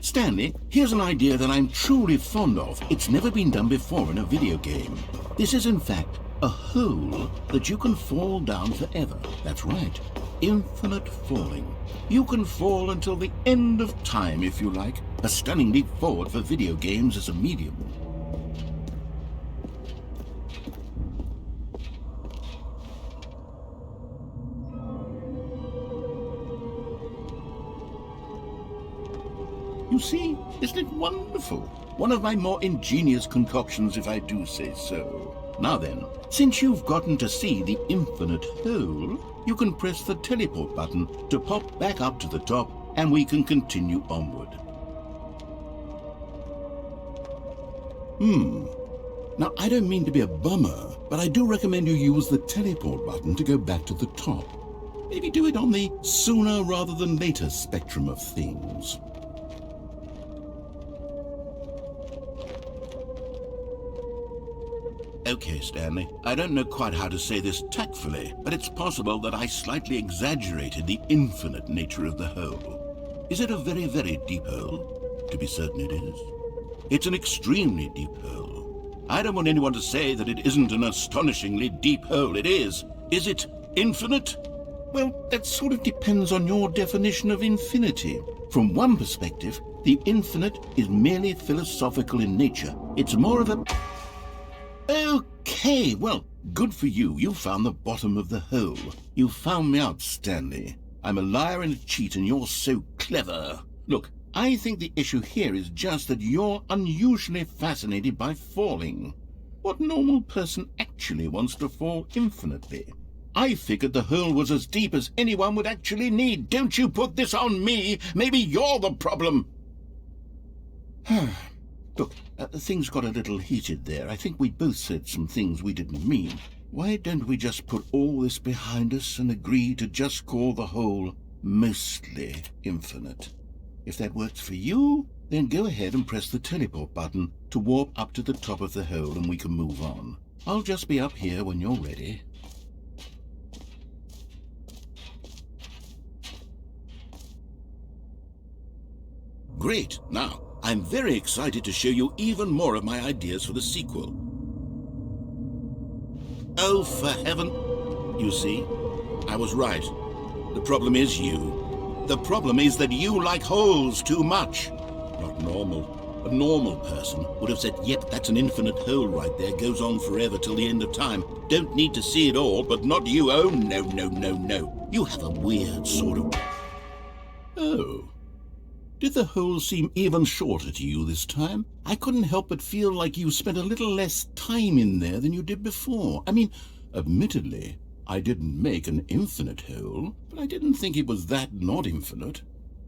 Stanley, here's an idea that I'm truly fond of. It's never been done before in a video game. This is, in fact, a hole that you can fall down forever. That's right. Infinite falling. You can fall until the end of time, if you like. A stunning leap forward for video games as a medium. You see, isn't it wonderful? One of my more ingenious concoctions, if I do say so. Now then, since you've gotten to see the infinite hole, you can press the teleport button to pop back up to the top, and we can continue onward. Now, I don't mean to be a bummer, but I do recommend you use the teleport button to go back to the top. Maybe do it on the sooner rather than later spectrum of things. Okay, Stanley, I don't know quite how to say this tactfully, but it's possible that I slightly exaggerated the infinite nature of the hole. Is it a very, very deep hole? To be certain it is. It's an extremely deep hole. I don't want anyone to say that it isn't an astonishingly deep hole. It is. Is it infinite? Well, that sort of depends on your definition of infinity. From one perspective, the infinite is merely philosophical in nature. It's more of a... Okay, well, good for you. You found the bottom of the hole. You found me out, Stanley. I'm a liar and a cheat, and you're so clever. Look, I think the issue here is just that you're unusually fascinated by falling. What normal person actually wants to fall infinitely? I figured the hole was as deep as anyone would actually need. Don't you put this on me. Maybe you're the problem. Look, things got a little heated there. I think we both said some things we didn't mean. Why don't we just put all this behind us and agree to just call the hole mostly infinite? If that works for you, then go ahead and press the teleport button to warp up to the top of the hole and we can move on. I'll just be up here when you're ready. Great! Now, I'm very excited to show you even more of my ideas for the sequel. Oh, for heaven! You see, I was right. The problem is you. The problem is that you like holes too much. Not normal. A normal person would have said, yep, that's an infinite hole right there, goes on forever till the end of time. Don't need to see it all, but not you. Oh, no, no, no, no. You have a weird sort of... Oh. Did the hole seem even shorter to you this time? I couldn't help but feel like you spent a little less time in there than you did before. I mean, admittedly, I didn't make an infinite hole, but I didn't think it was that not infinite.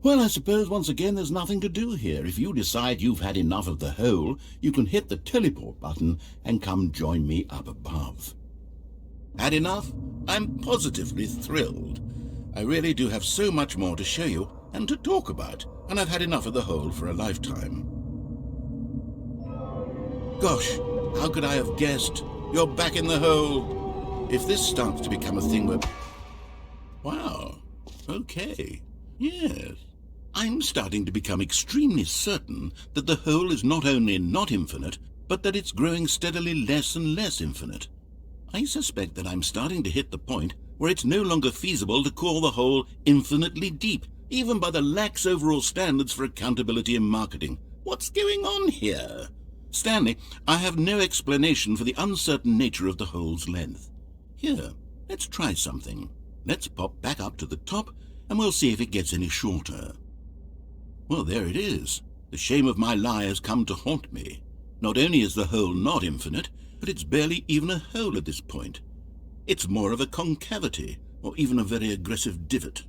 Well, I suppose once again there's nothing to do here. If you decide you've had enough of the hole, you can hit the teleport button and come join me up above. Had enough? I'm positively thrilled. I really do have so much more to show you and to talk about, and I've had enough of the hole for a lifetime. Gosh, how could I have guessed? You're back in the hole. If this starts to become a thing where... Wow, okay, yes. I'm starting to become extremely certain that the hole is not only not infinite, but that it's growing steadily less and less infinite. I suspect that I'm starting to hit the point where it's no longer feasible to call the hole infinitely deep, even by the lax overall standards for accountability in marketing. What's going on here? Stanley, I have no explanation for the uncertain nature of the hole's length. Here, let's try something. Let's pop back up to the top, and we'll see if it gets any shorter. Well, there it is. The shame of my lie has come to haunt me. Not only is the hole not infinite, but it's barely even a hole at this point. It's more of a concavity, or even a very aggressive divot.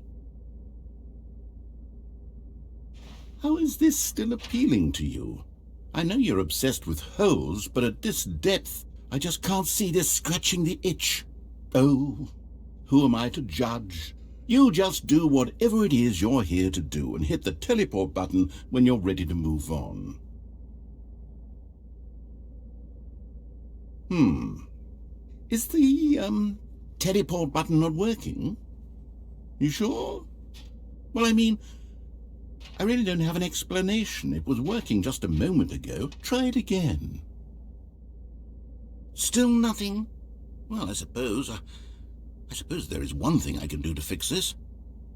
How is this still appealing to you? I know you're obsessed with holes, but at this depth, I just can't see this scratching the itch. Oh, who am I to judge? You just do whatever it is you're here to do and hit the teleport button when you're ready to move on. Is the, teleport button not working? You sure? Well, I mean, I really don't have an explanation. It was working just a moment ago. Try it again. Still nothing? Well, I suppose there is one thing I can do to fix this.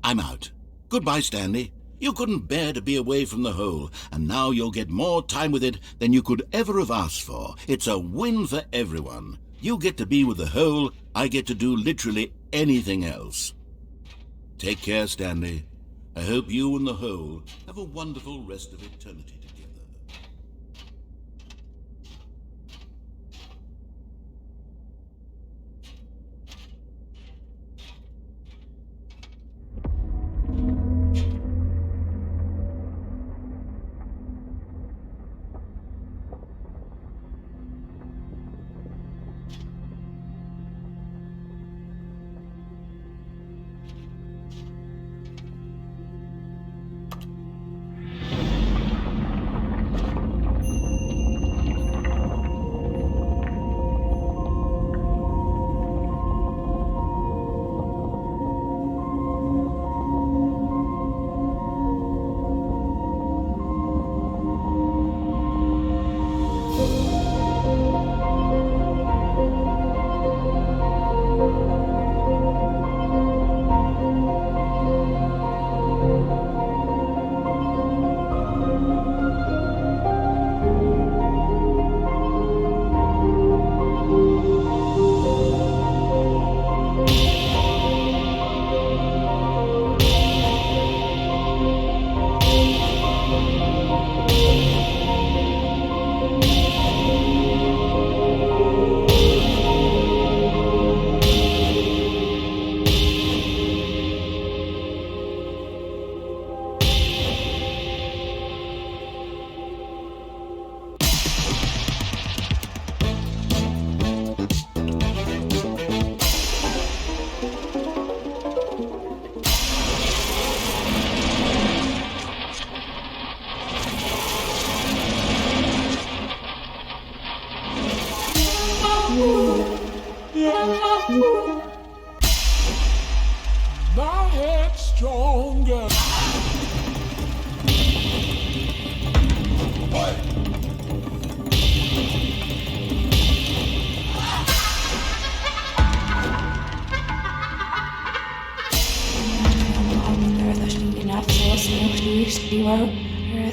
I'm out. Goodbye, Stanley. You couldn't bear to be away from the hole, and now you'll get more time with it than you could ever have asked for. It's a win for everyone. You get to be with the hole, I get to do literally anything else. Take care, Stanley. I hope you and the hole have a wonderful rest of eternity together.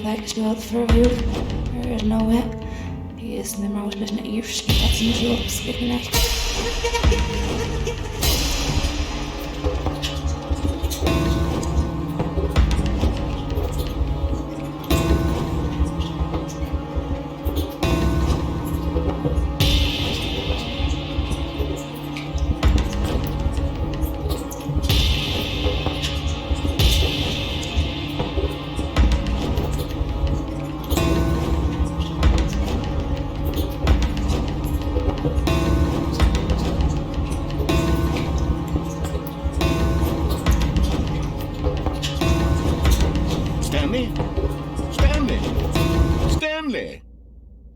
Like God for you, no way. He is the most little ears, that's in the up, spitting out. Stanley!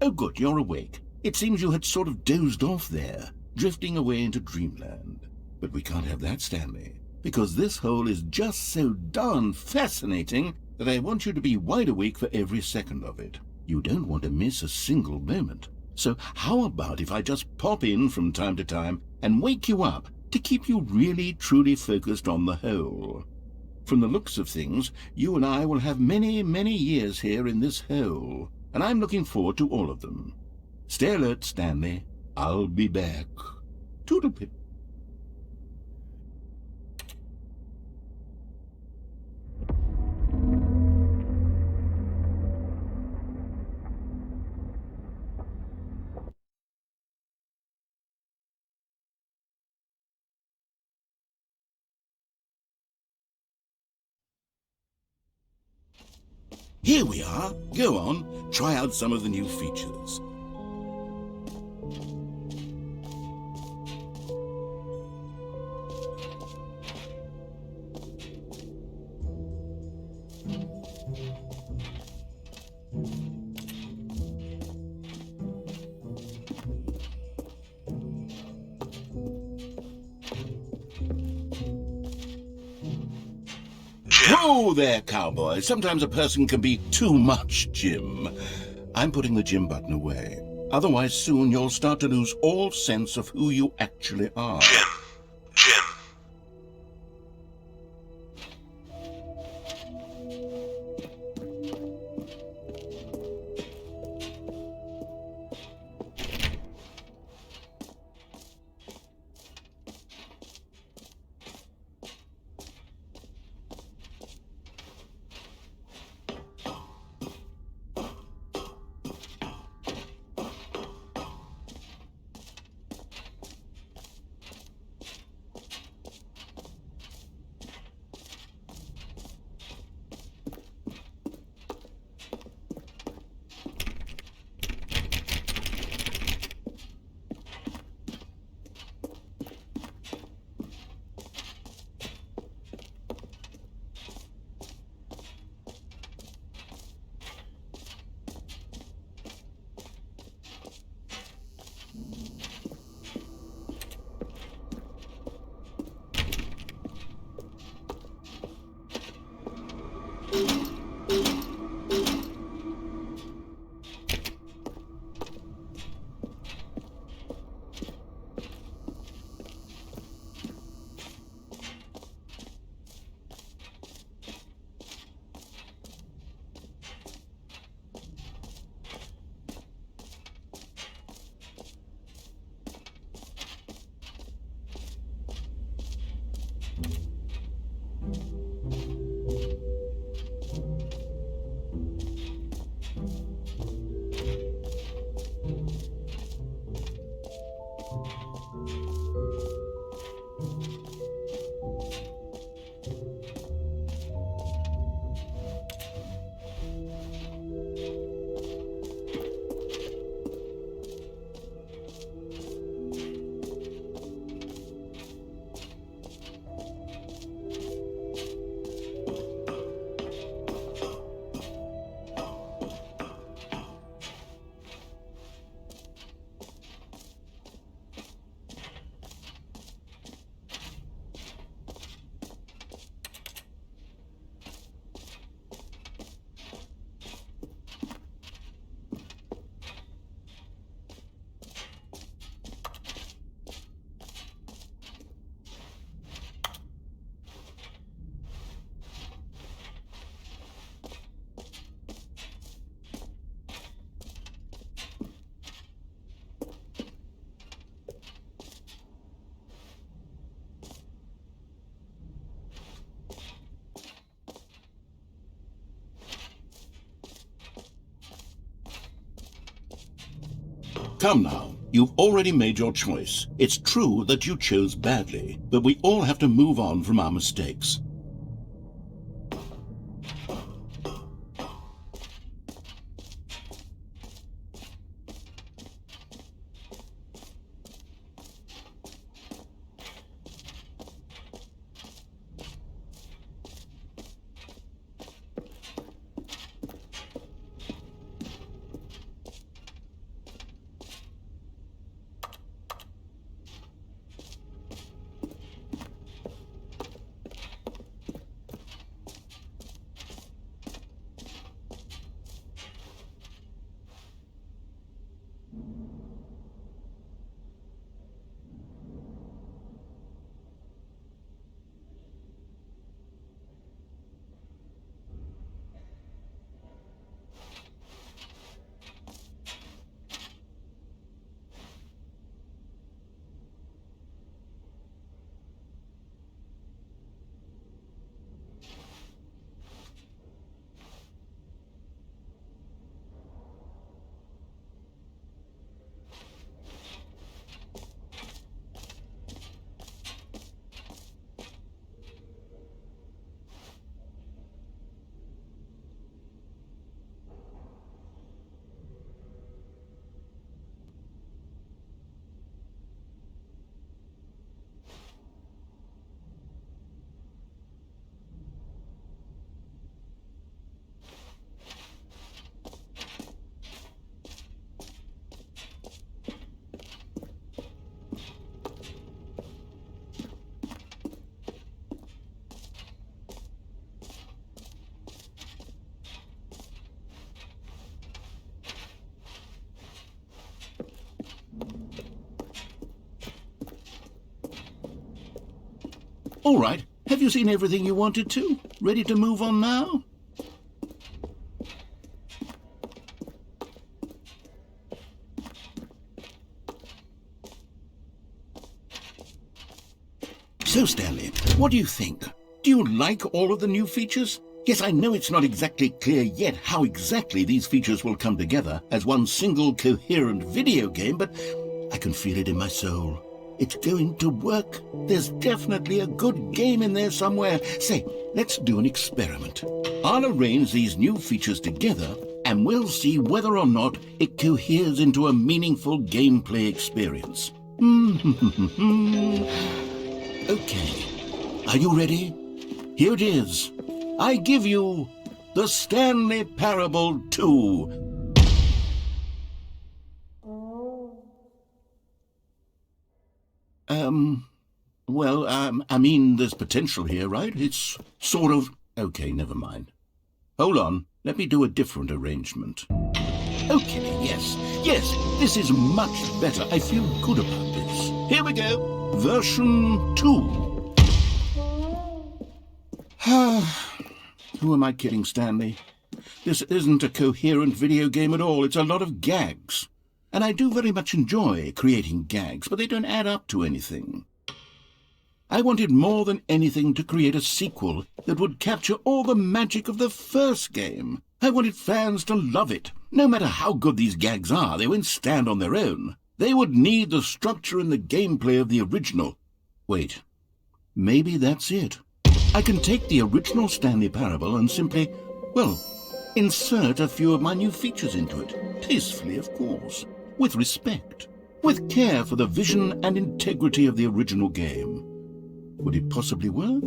Oh, good, you're awake. It seems you had sort of dozed off there, drifting away into dreamland. But we can't have that, Stanley, because this hole is just so darn fascinating that I want you to be wide awake for every second of it. You don't want to miss a single moment. So how about if I just pop in from time to time and wake you up to keep you really, truly focused on the hole? From the looks of things, you and I will have many, many years here in this hole, and I'm looking forward to all of them. Stay alert, Stanley. I'll be back. Toodlepip. Here we are. Go on, try out some of the new features. Whoa there, cowboy. Sometimes a person can be too much, Jim. I'm putting the Jim button away. Otherwise, soon you'll start to lose all sense of who you actually are. Jim. Come now, you've already made your choice. It's true that you chose badly, but we all have to move on from our mistakes. All right, have you seen everything you wanted to? Ready to move on now? So, Stanley, what do you think? Do you like all of the new features? Yes, I know it's not exactly clear yet how exactly these features will come together as one single coherent video game, but I can feel it in my soul. It's going to work. There's definitely a good game in there somewhere. Say, let's do an experiment. I'll arrange these new features together, and we'll see whether or not it coheres into a meaningful gameplay experience. Okay, are you ready? Here it is. I give you the Stanley Parable 2. I mean, there's potential here, right? It's sort of... Okay, never mind. Hold on, let me do a different arrangement. Okay, yes, this is much better. I feel good about this. Here we go. Version 2. Who am I kidding, Stanley? This isn't a coherent video game at all. It's a lot of gags. And I do very much enjoy creating gags, but they don't add up to anything. I wanted more than anything to create a sequel that would capture all the magic of the first game. I wanted fans to love it. No matter how good these gags are, they won't stand on their own. They would need the structure and the gameplay of the original. Wait, maybe that's it. I can take the original Stanley Parable and simply, well, insert a few of my new features into it. Tastefully, of course. With respect. With care for the vision and integrity of the original game. Would it possibly work?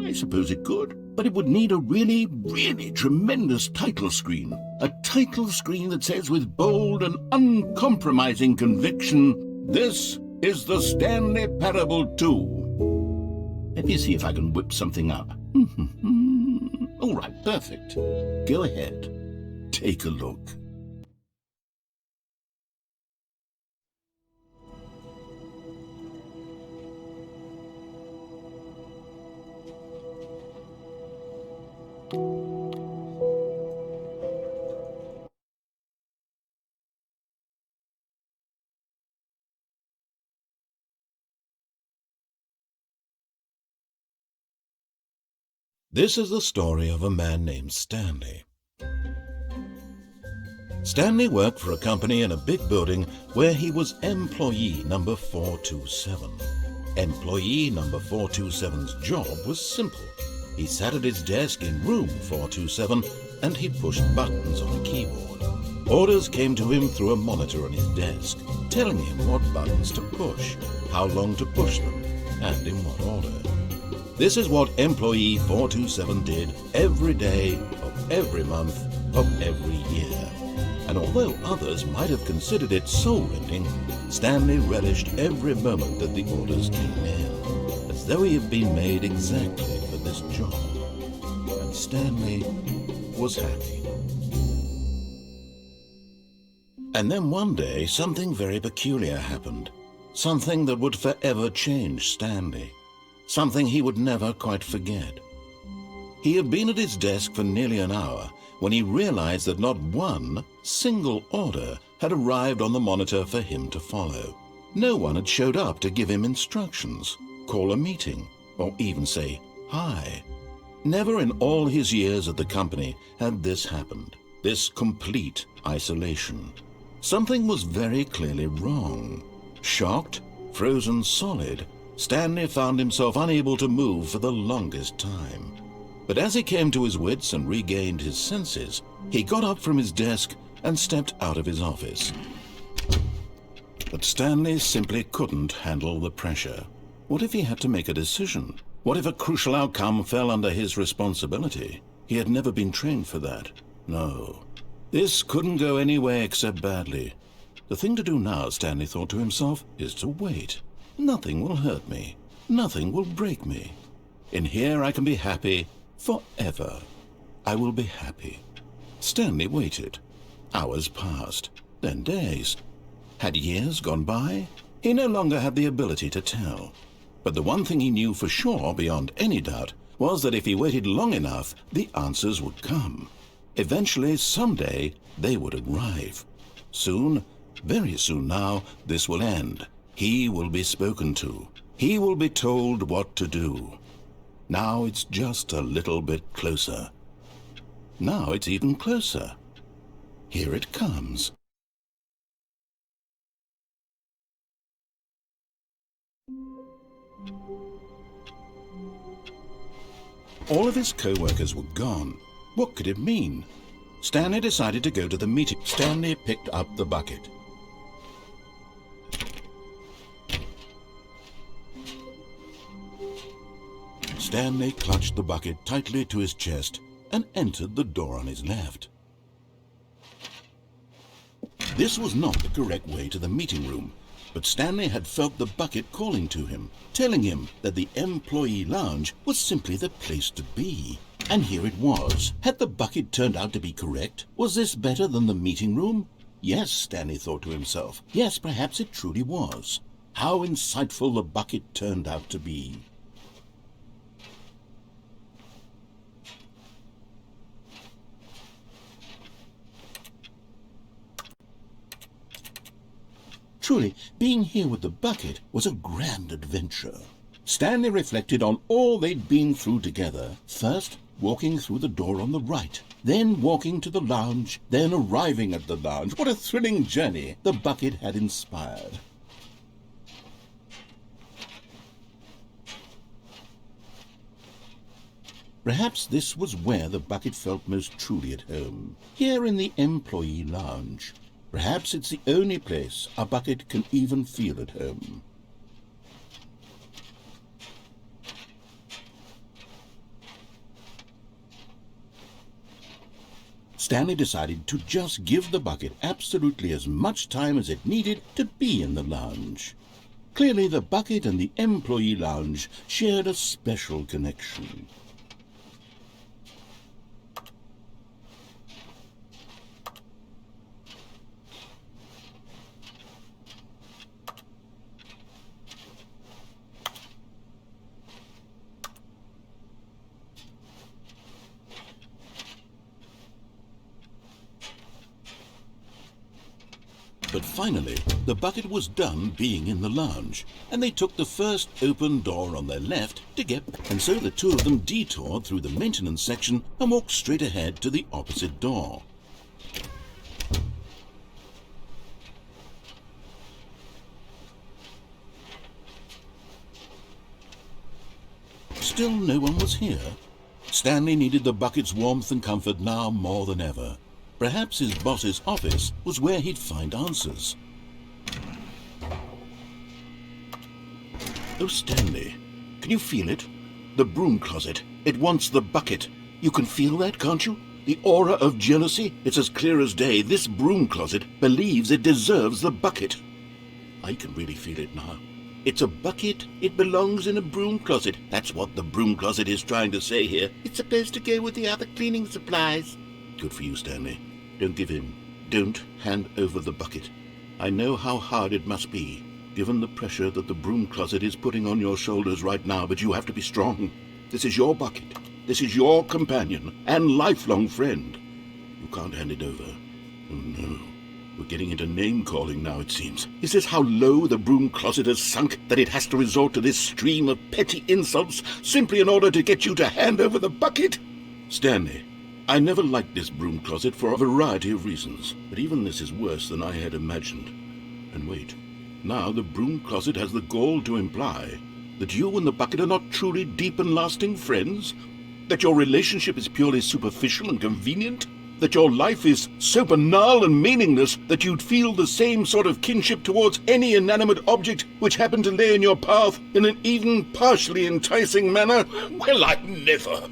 I suppose it could. But it would need a really, really tremendous title screen. A title screen that says with bold and uncompromising conviction, "This is the Stanley Parable 2. Let me see if I can whip something up. All right, perfect. Go ahead. Take a look. This is the story of a man named Stanley. Stanley worked for a company in a big building where he was employee number 427. Employee number 427's job was simple. He sat at his desk in room 427 and he pushed buttons on a keyboard. Orders came to him through a monitor on his desk, telling him what buttons to push, how long to push them, and in what order. This is what employee 427 did every day of every month of every year. And although others might have considered it soul-rending, Stanley relished every moment that the orders came in, as though he had been made exactly for this job. And Stanley was happy. And then one day, something very peculiar happened. Something that would forever change Stanley. Something he would never quite forget. He had been at his desk for nearly an hour when he realized that not one single order had arrived on the monitor for him to follow. No one had showed up to give him instructions, call a meeting, or even say hi. Never in all his years at the company had this happened, this complete isolation. Something was very clearly wrong. Shocked, frozen solid, Stanley found himself unable to move for the longest time. But as he came to his wits and regained his senses, he got up from his desk and stepped out of his office. But Stanley simply couldn't handle the pressure. What if he had to make a decision? What if a crucial outcome fell under his responsibility? He had never been trained for that. No. This couldn't go any way except badly. The thing to do now, Stanley thought to himself, is to wait. Nothing will hurt me. Nothing will break me. In here I can be happy forever. I will be happy. Stanley waited. Hours passed, then days. Had years gone by? He no longer had the ability to tell. But the one thing he knew for sure, beyond any doubt, was that if he waited long enough, the answers would come. Eventually, someday, they would arrive. Soon, very soon now, this will end. He will be spoken to. He will be told what to do. Now it's just a little bit closer. Now it's even closer. Here it comes. All of his co-workers were gone. What could it mean? Stanley decided to go to the meeting. Stanley picked up the bucket. Stanley clutched the bucket tightly to his chest and entered the door on his left. This was not the correct way to the meeting room, but Stanley had felt the bucket calling to him, telling him that the employee lounge was simply the place to be. And here it was. Had the bucket turned out to be correct? Was this better than the meeting room? Yes, Stanley thought to himself. Yes, perhaps it truly was. How insightful the bucket turned out to be. Truly, being here with the bucket was a grand adventure. Stanley reflected on all they'd been through together. First, walking through the door on the right, then walking to the lounge, then arriving at the lounge. What a thrilling journey the bucket had inspired. Perhaps this was where the bucket felt most truly at home, here in the employee lounge. Perhaps it's the only place a bucket can even feel at home. Stanley decided to just give the bucket absolutely as much time as it needed to be in the lounge. Clearly, the bucket and the employee lounge shared a special connection. But finally, the bucket was done being in the lounge, and they took the first open door on their left to get, and so the two of them detoured through the maintenance section and walked straight ahead to the opposite door. still no one was here. Stanley needed the bucket's warmth and comfort now more than ever. Perhaps his boss's office was where he'd find answers. Oh, Stanley, can you feel it? The broom closet. It wants the bucket. You can feel that, can't you? The aura of jealousy. It's as clear as day. This broom closet believes it deserves the bucket. I can really feel it now. It's a bucket. It belongs in a broom closet. That's what the broom closet is trying to say here. It's supposed to go with the other cleaning supplies. Good for you, Stanley. Don't give in. Don't hand over the bucket. I know how hard it must be, given the pressure that the broom closet is putting on your shoulders right now, but you have to be strong. This is your bucket. This is your companion and lifelong friend. You can't hand it over. Oh, no. We're getting into name-calling now, it seems. Is this how low the broom closet has sunk, that it has to resort to this stream of petty insults simply in order to get you to hand over the bucket? Stanley, I never liked this broom closet for a variety of reasons, but even this is worse than I had imagined. And wait, now the broom closet has the gall to imply that you and the bucket are not truly deep and lasting friends? That your relationship is purely superficial and convenient? That your life is so banal and meaningless that you'd feel the same sort of kinship towards any inanimate object which happened to lay in your path in an even partially enticing manner? Well, I never.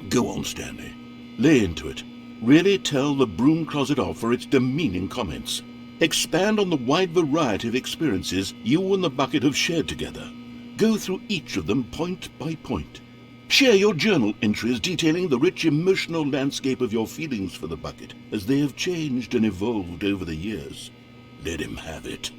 Go on, Stanley. Lay into it. Really tell the broom closet off for its demeaning comments. Expand on the wide variety of experiences you and the bucket have shared together. Go through each of them point by point. Share your journal entries detailing the rich emotional landscape of your feelings for the bucket as they have changed and evolved over the years. Let him have it.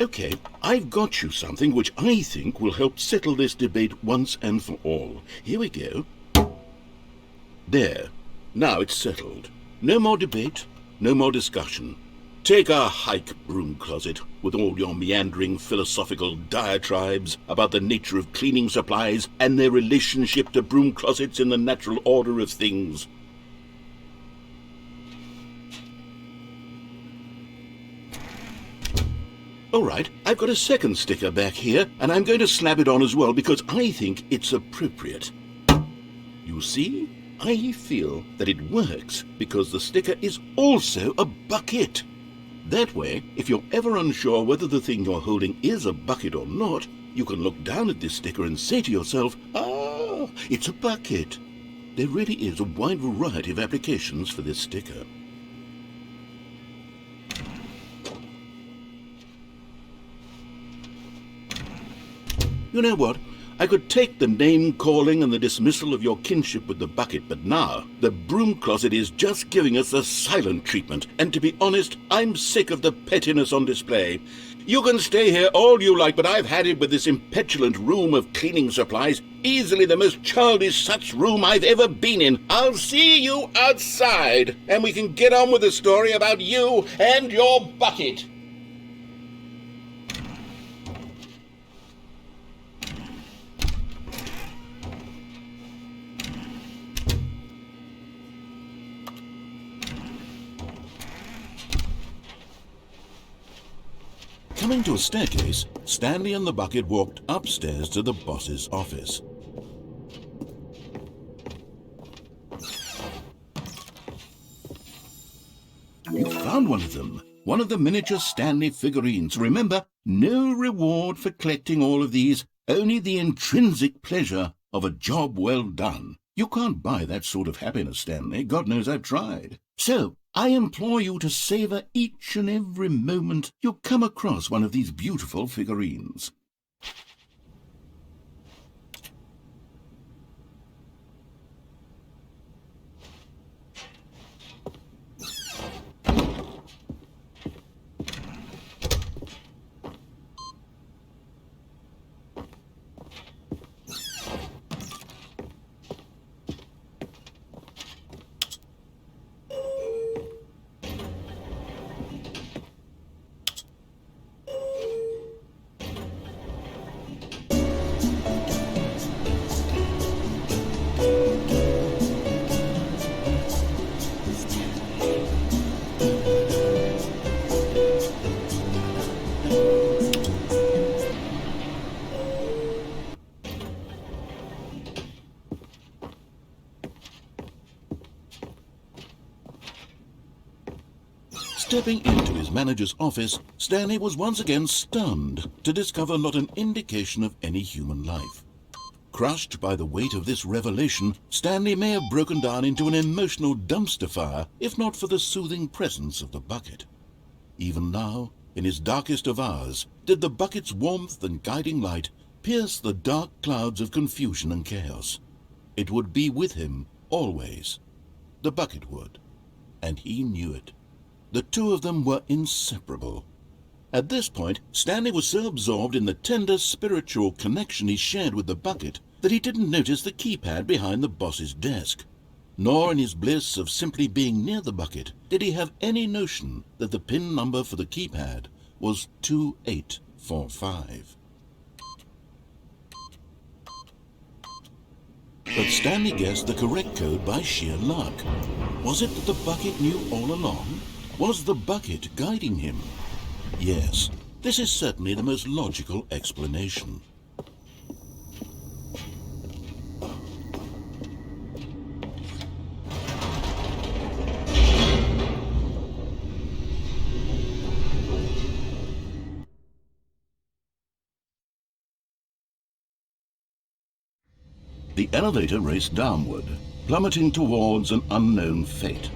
Okay, I've got you something which I think will help settle this debate once and for all. Here we go. There. Now it's settled. No more debate, no more discussion. Take a hike, broom closet, with all your meandering philosophical diatribes about the nature of cleaning supplies and their relationship to broom closets in the natural order of things. All right, I've got a second sticker back here, and I'm going to slap it on as well because I think it's appropriate. You see, I feel that it works because the sticker is also a bucket. That way, if you're ever unsure whether the thing you're holding is a bucket or not, you can look down at this sticker and say to yourself, ah, it's a bucket. There really is a wide variety of applications for this sticker. You know what? I could take the name-calling and the dismissal of your kinship with the bucket, but now the broom closet is just giving us the silent treatment, and to be honest, I'm sick of the pettiness on display. You can stay here all you like, but I've had it with this impetulant room of cleaning supplies, easily the most childish such room I've ever been in. I'll see you outside, and we can get on with the story about you and your bucket. Coming to a staircase, Stanley and the bucket walked upstairs to the boss's office. You found one of them. One of the miniature Stanley figurines. Remember, no reward for collecting all of these, only the intrinsic pleasure of a job well done. You can't buy that sort of happiness, Stanley. God knows I've tried. So, I implore you to savor each and every moment you come across one of these beautiful figurines. Stepping into his manager's office, Stanley was once again stunned to discover not an indication of any human life. Crushed by the weight of this revelation, Stanley may have broken down into an emotional dumpster fire if not for the soothing presence of the bucket. Even now, in his darkest of hours, did the bucket's warmth and guiding light pierce the dark clouds of confusion and chaos. It would be with him always. The bucket would, and he knew it. The two of them were inseparable. At this point, Stanley was so absorbed in the tender spiritual connection he shared with the bucket that he didn't notice the keypad behind the boss's desk. Nor in his bliss of simply being near the bucket did he have any notion that the PIN number for the keypad was 2845. But Stanley guessed the correct code by sheer luck. Was it that the bucket knew all along? Was the bucket guiding him? Yes, this is certainly the most logical explanation. The elevator raced downward, plummeting towards an unknown fate.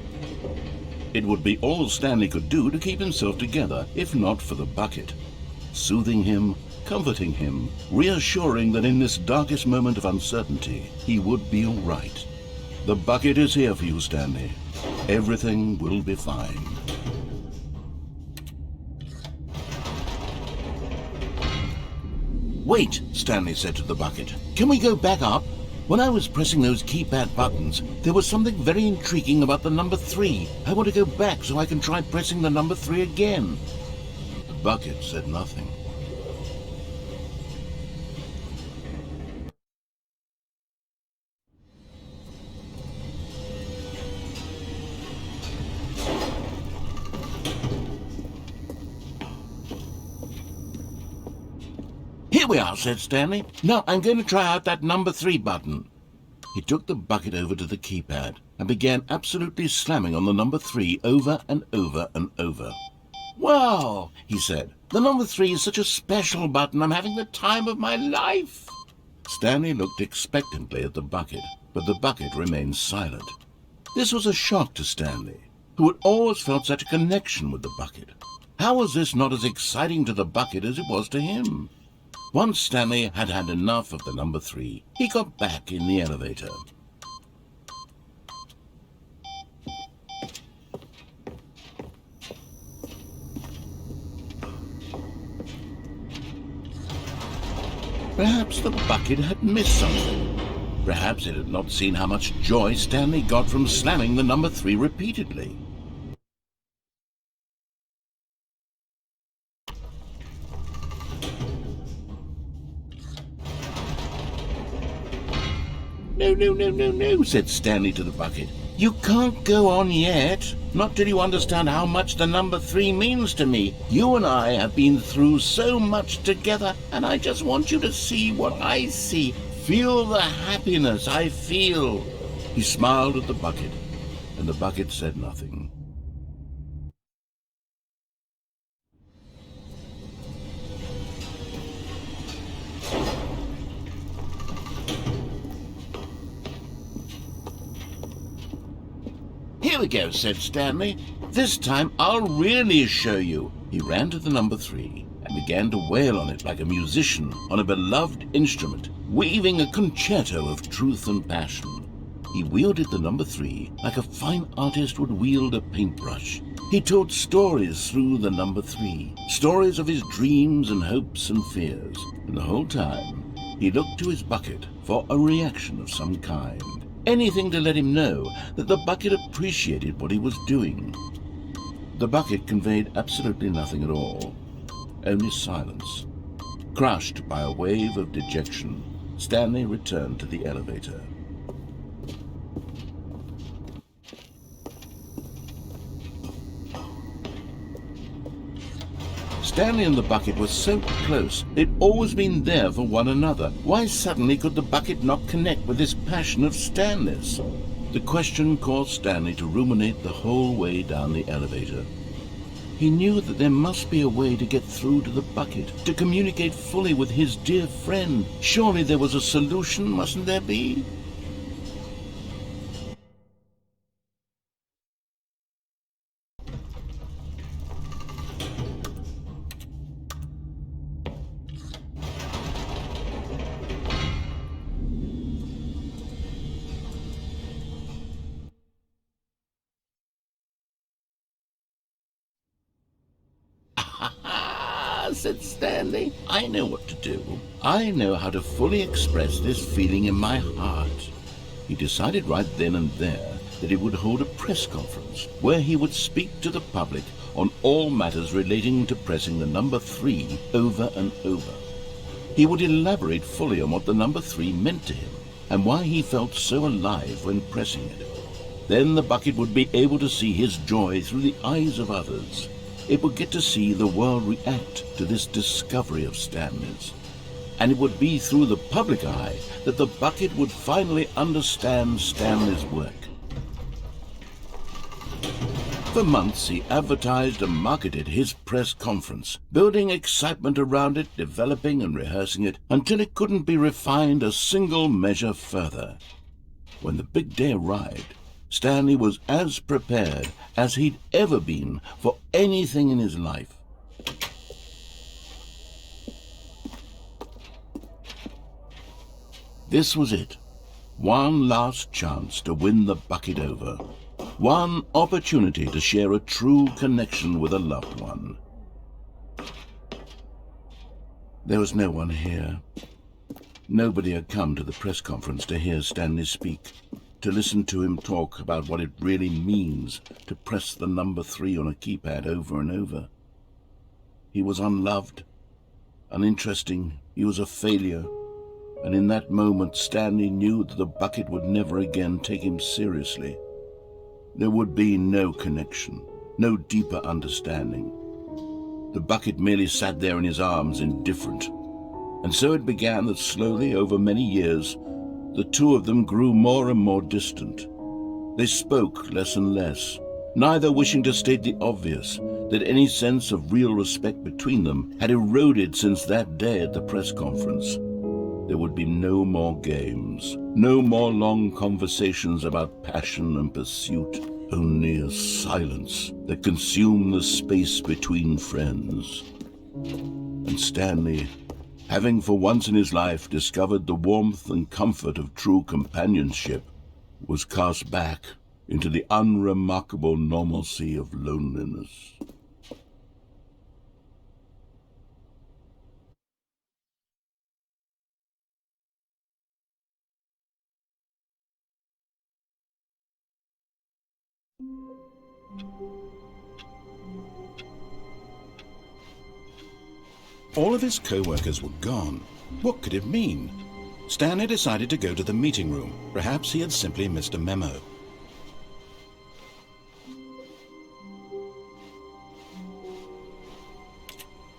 It would be all Stanley could do to keep himself together, if not for the bucket. Soothing him, comforting him, reassuring that in this darkest moment of uncertainty, he would be all right. The bucket is here for you, Stanley. Everything will be fine. Wait, Stanley said to the bucket. Can we go back up? When I was pressing those keypad buttons, there was something very intriguing about the number 3. I want to go back so I can try pressing the number 3 again. The bucket said nothing. Here we are, said Stanley. Now I'm going to try out that number 3 button. He took the bucket over to the keypad and began absolutely slamming on the number 3 over and over and over. Wow, he said. The number 3 is such a special button. I'm having the time of my life. Stanley looked expectantly at the bucket, but the bucket remained silent. This was a shock to Stanley, who had always felt such a connection with the bucket. How was this not as exciting to the bucket as it was to him? Once Stanley had had enough of the number 3, he got back in the elevator. Perhaps the bucket had missed something. Perhaps it had not seen how much joy Stanley got from slamming the number 3 repeatedly. No, said Stanley to the bucket. You can't go on yet, not till you understand how much the number 3 means to me. You and I have been through so much together, and I just want you to see what I see. Feel the happiness I feel. He smiled at the bucket, and the bucket said nothing. Here we go, said Stanley. This time I'll really show you. He ran to the number 3 and began to wail on it like a musician on a beloved instrument, weaving a concerto of truth and passion. He wielded the number 3 like a fine artist would wield a paintbrush. He told stories through the number 3, stories of his dreams and hopes and fears. And the whole time, he looked to his bucket for a reaction of some kind. Anything to let him know that the bucket appreciated what he was doing. The bucket conveyed absolutely nothing at all, only silence. Crushed by a wave of dejection, Stanley returned to the elevator. Stanley and the bucket were so close. They'd always been there for one another. Why suddenly could the bucket not connect with this passion of Stanley's? The question caused Stanley to ruminate the whole way down the elevator. He knew that there must be a way to get through to the bucket, to communicate fully with his dear friend. Surely there was a solution, mustn't there be? Said Stanley. I know what to do. I know how to fully express this feeling in my heart. He decided right then and there that he would hold a press conference where he would speak to the public on all matters relating to pressing the number 3 over and over. He would elaborate fully on what the number 3 meant to him and why he felt so alive when pressing it. Then the bucket would be able to see his joy through the eyes of others. It would get to see the world react to this discovery of Stanley's. And it would be through the public eye that the bucket would finally understand Stanley's work. For months he advertised and marketed his press conference, building excitement around it, developing and rehearsing it, until it couldn't be refined a single measure further. When the big day arrived, Stanley was as prepared as he'd ever been for anything in his life. This was it. One last chance to win the bucket over. One opportunity to share a true connection with a loved one. There was no one here. Nobody had come to the press conference to hear Stanley speak, to listen to him talk about what it really means to press the number 3 on a keypad over and over. He was unloved, uninteresting, he was a failure, and in that moment Stanley knew that the bucket would never again take him seriously. There would be no connection, no deeper understanding. The bucket merely sat there in his arms, indifferent. And so it began that slowly, over many years, the two of them grew more and more distant. They spoke less and less, neither wishing to state the obvious, that any sense of real respect between them had eroded since that day at the press conference. There would be no more games, no more long conversations about passion and pursuit, only a silence that consumed the space between friends. And Stanley, having for once in his life discovered the warmth and comfort of true companionship, was cast back into the unremarkable normalcy of loneliness. All of his co-workers were gone. What could it mean? Stanley decided to go to the meeting room. Perhaps he had simply missed a memo.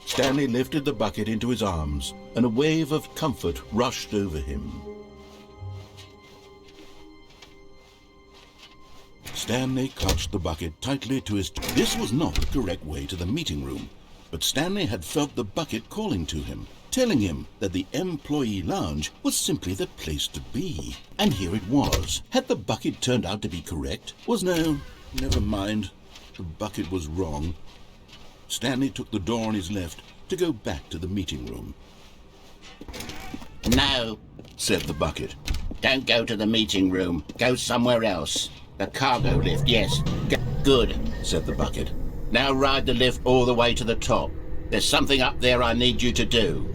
Stanley lifted the bucket into his arms, and a wave of comfort rushed over him. Stanley clutched the bucket tightly to his... This was not the correct way to the meeting room. But Stanley had felt the bucket calling to him, telling him that the employee lounge was simply the place to be. And here it was. Had the bucket turned out to be correct? No, never mind. The bucket was wrong. Stanley took the door on his left to go back to the meeting room. No, said the bucket. don't go to the meeting room. Go somewhere else. The cargo lift, yes. Good, said the bucket. Now ride the lift all the way to the top. There's something up there I need you to do.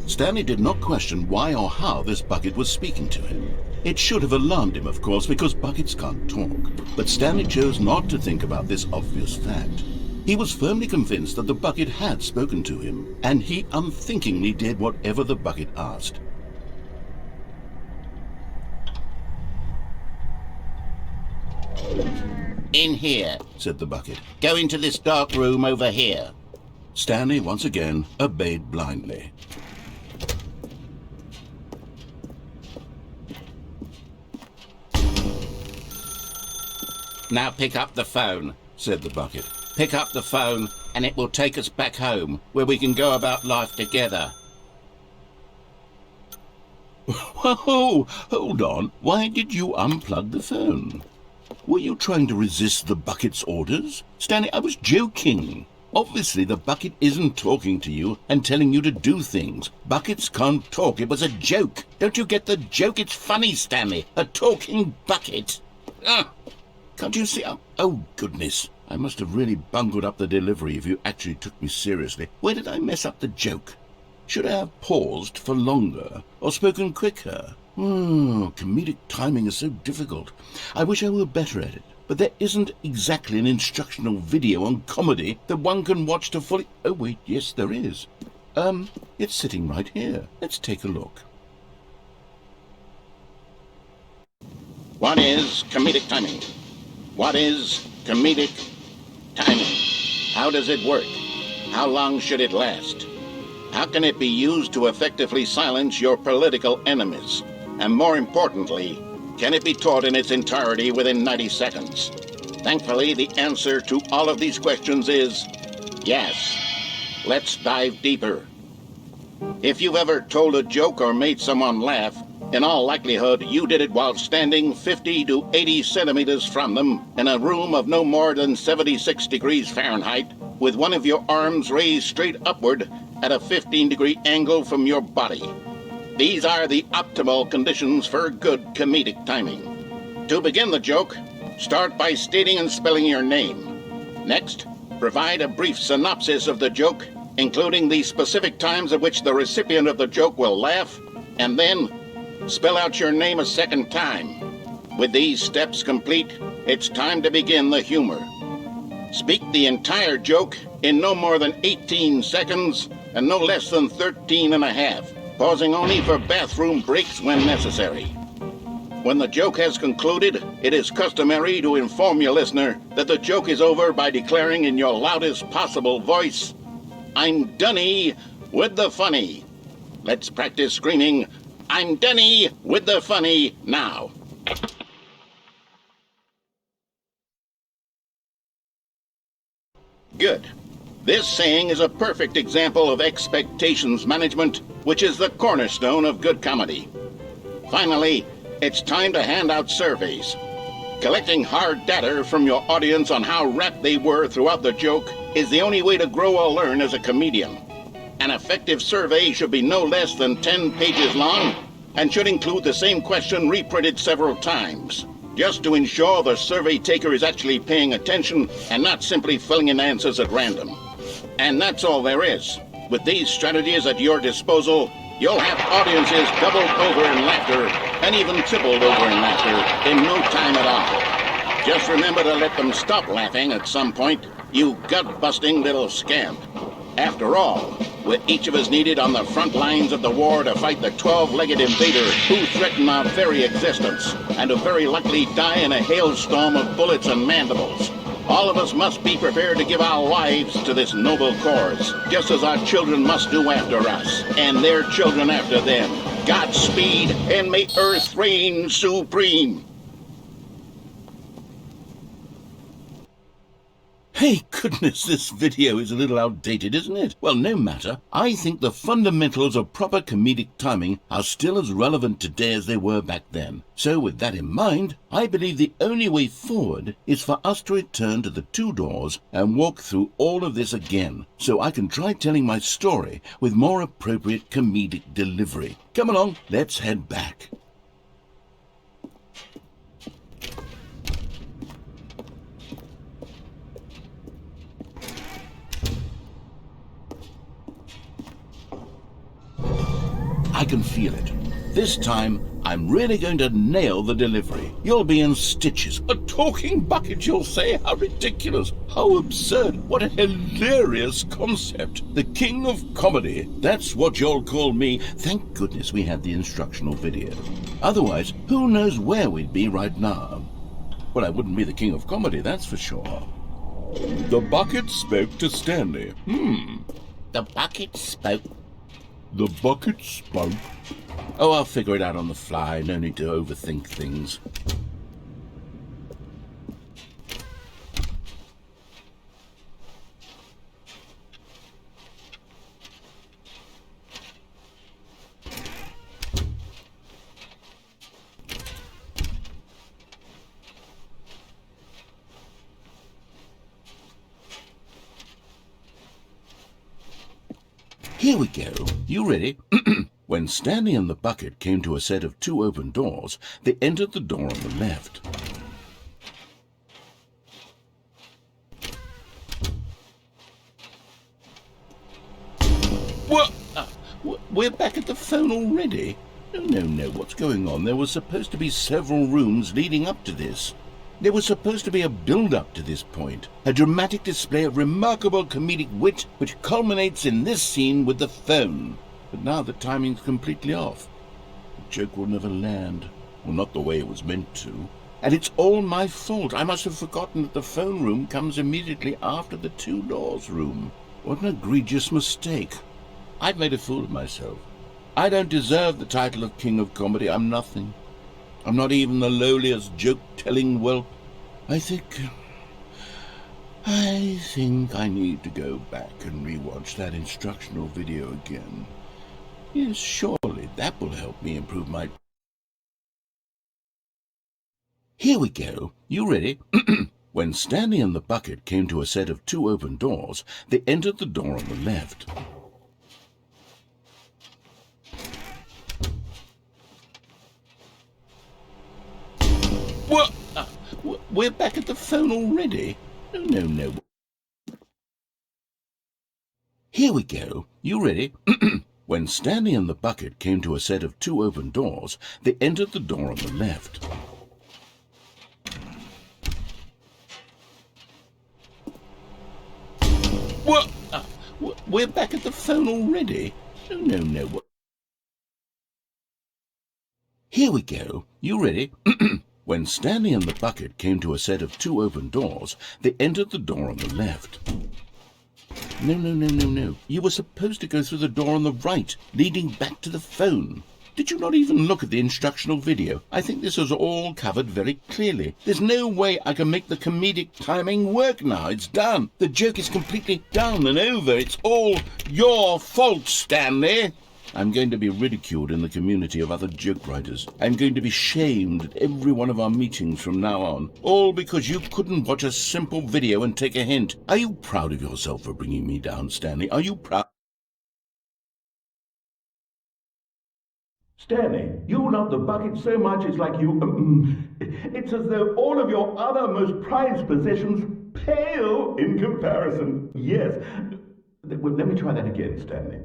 Stanley did not question why or how this bucket was speaking to him. It should have alarmed him, of course, because buckets can't talk. But Stanley chose not to think about this obvious fact. He was firmly convinced that the bucket had spoken to him, and he unthinkingly did whatever the bucket asked. In here, said the bucket. Go into this dark room over here. Stanley once again obeyed blindly. Now pick up the phone, said the bucket. pick up the phone, and it will take us back home, where we can go about life together. Whoa, hold on. Why did you unplug the phone? Were you trying to resist the bucket's orders? Stanley, I was joking. Obviously, the bucket isn't talking to you and telling you to do things. Buckets can't talk. It was a joke. Don't you get the joke? It's funny, Stanley. A talking bucket. Can't you see? Oh, goodness. I must have really bungled up the delivery if you actually took me seriously. Where did I mess up the joke? Should I have paused for longer or spoken quicker? Comedic timing is so difficult. I wish I were better at it. But there isn't exactly an instructional video on comedy that one can watch to fully... Oh, wait, yes, there is. It's sitting right here. Let's take a look. What is comedic timing? What is comedic timing? How does it work? How long should it last? How can it be used to effectively silence your political enemies? And more importantly, can it be taught in its entirety within 90 seconds? Thankfully, the answer to all of these questions is yes. Let's dive deeper. If you've ever told a joke or made someone laugh, in all likelihood, you did it while standing 50 to 80 centimeters from them in a room of no more than 76 degrees Fahrenheit, with one of your arms raised straight upward at a 15-degree angle from your body. These are the optimal conditions for good comedic timing. To begin the joke, start by stating and spelling your name. Next, provide a brief synopsis of the joke, including the specific times at which the recipient of the joke will laugh, and then spell out your name a second time. With these steps complete, it's time to begin the humor. Speak the entire joke in no more than 18 seconds and no less than 13 and a half, pausing only for bathroom breaks when necessary. When the joke has concluded, it is customary to inform your listener that the joke is over by declaring in your loudest possible voice, "I'm Dunny with the funny." Let's practice screaming, "I'm Dunny with the funny" now. Good. This saying is a perfect example of expectations management, which is the cornerstone of good comedy. Finally, it's time to hand out surveys. Collecting hard data from your audience on how rapt they were throughout the joke is the only way to grow or learn as a comedian. An effective survey should be no less than 10 pages long and should include the same question reprinted several times, just to ensure the survey taker is actually paying attention and not simply filling in answers at random. And that's all there is. With these strategies at your disposal, you'll have audiences doubled over in laughter and even tripled over in laughter in no time at all. Just remember to let them stop laughing at some point, you gut-busting little scamp. After all, we're each of us needed on the front lines of the war to fight the 12-legged invader who threaten our very existence and who very likely die in a hailstorm of bullets and mandibles. All of us must be prepared to give our lives to this noble cause, just as our children must do after us, and their children after them. Godspeed, and may Earth reign supreme. Hey, goodness, this video is a little outdated, isn't it? Well, no matter. I think the fundamentals of proper comedic timing are still as relevant today as they were back then. So with that in mind, I believe the only way forward is for us to return to the two doors and walk through all of this again, so I can try telling my story with more appropriate comedic delivery. Come along, let's head back. I can feel it. This time, I'm really going to nail the delivery. You'll be in stitches. A talking bucket, you'll say? How ridiculous. How absurd. What a hilarious concept. The king of comedy. That's what you'll call me. Thank goodness we had the instructional video. Otherwise, who knows where we'd be right now. Well, I wouldn't be the king of comedy, that's for sure. The bucket spoke to Stanley. The bucket spoke. The bucket spoke. Oh, I'll figure it out on the fly. No need to overthink things. Here we go. You ready? When Stanley and the bucket came to a set of 2 open doors, they entered the door on the left. What? We're back at the phone already? No, what's going on? There was supposed to be several rooms leading up to this. There was supposed to be a build-up to this point, a dramatic display of remarkable comedic wit which culminates in this scene with the phone. But now the timing's completely off. The joke will never land. Well, not the way it was meant to. And it's all my fault. I must have forgotten that the phone room comes immediately after the 2 doors room. What an egregious mistake. I've made a fool of myself. I don't deserve the title of King of Comedy. I'm nothing. I'm not even the lowliest joke-telling whelp. I think I need to go back and rewatch that instructional video again. Yes, surely that will help me improve my... Here we go. You ready? When Stanley and the bucket came to a set of 2 open doors, they entered the door on the left. What? We're back at the phone already? No. Here we go. You ready? When Stanley and the bucket came to a set of 2 open doors, they entered the door on the left. What? We're back at the phone already? No. Here we go. You ready? When Stanley and the bucket came to a set of 2 open doors, they entered the door on the left. No. You were supposed to go through the door on the right, leading back to the phone. Did you not even look at the instructional video? I think this is all covered very clearly. There's no way I can make the comedic timing work now. It's done. The joke is completely done and over. It's all your fault, Stanley. I'm going to be ridiculed in the community of other joke writers. I'm going to be shamed at every one of our meetings from now on. All because you couldn't watch a simple video and take a hint. Are you proud of yourself for bringing me down, Stanley? Are you proud? Stanley, you love the bucket so much it's like you... it's as though all of your other most prized possessions pale in comparison. Yes. Well, let me try that again, Stanley.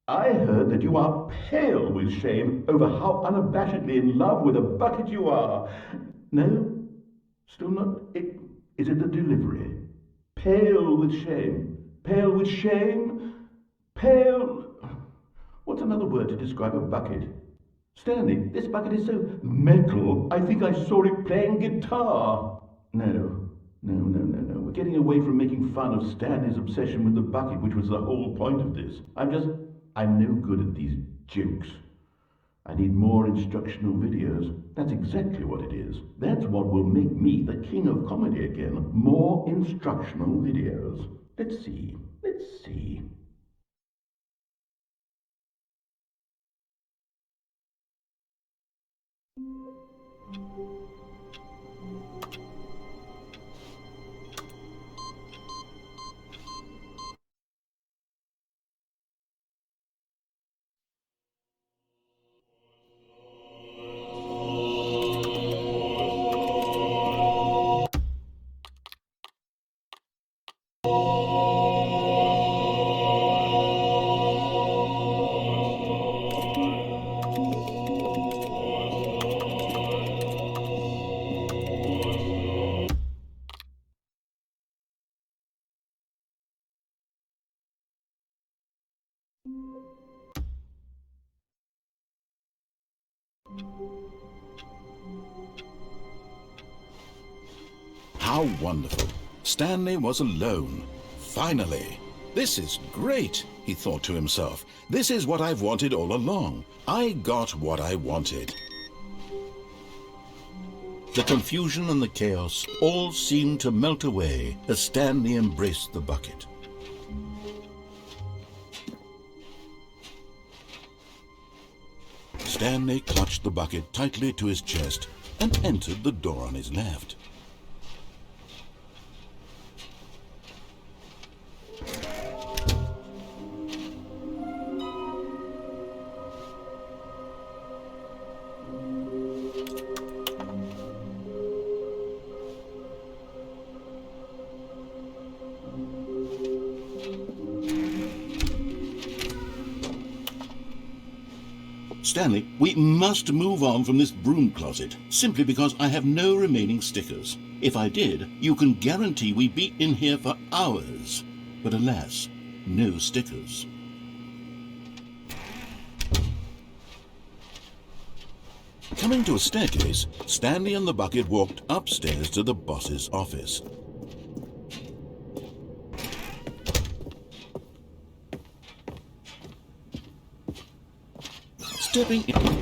I heard that you are pale with shame over how unabashedly in love with a bucket you are. No? Still not? Is it the delivery? Pale with shame. Pale with shame? Pale... What's another word to describe a bucket? Stanley, this bucket is so metal. I think I saw it playing guitar. No. We're getting away from making fun of Stanley's obsession with the bucket, which was the whole point of this. I'm no good at these jokes. I need more instructional videos. That's exactly what it is. That's what will make me the king of comedy again. More instructional videos. Let's see. How wonderful. Stanley was alone. Finally. This is great, he thought to himself. This is what I've wanted all along. I got what I wanted. The confusion and the chaos all seemed to melt away as Stanley embraced the bucket. Stanley clutched the bucket tightly to his chest and entered the door on his left. Stanley, we must move on from this broom closet, simply because I have no remaining stickers. If I did, you can guarantee we'd be in here for hours. But alas, no stickers. Coming to a staircase, Stanley and the bucket walked upstairs to the boss's office. Stepping in...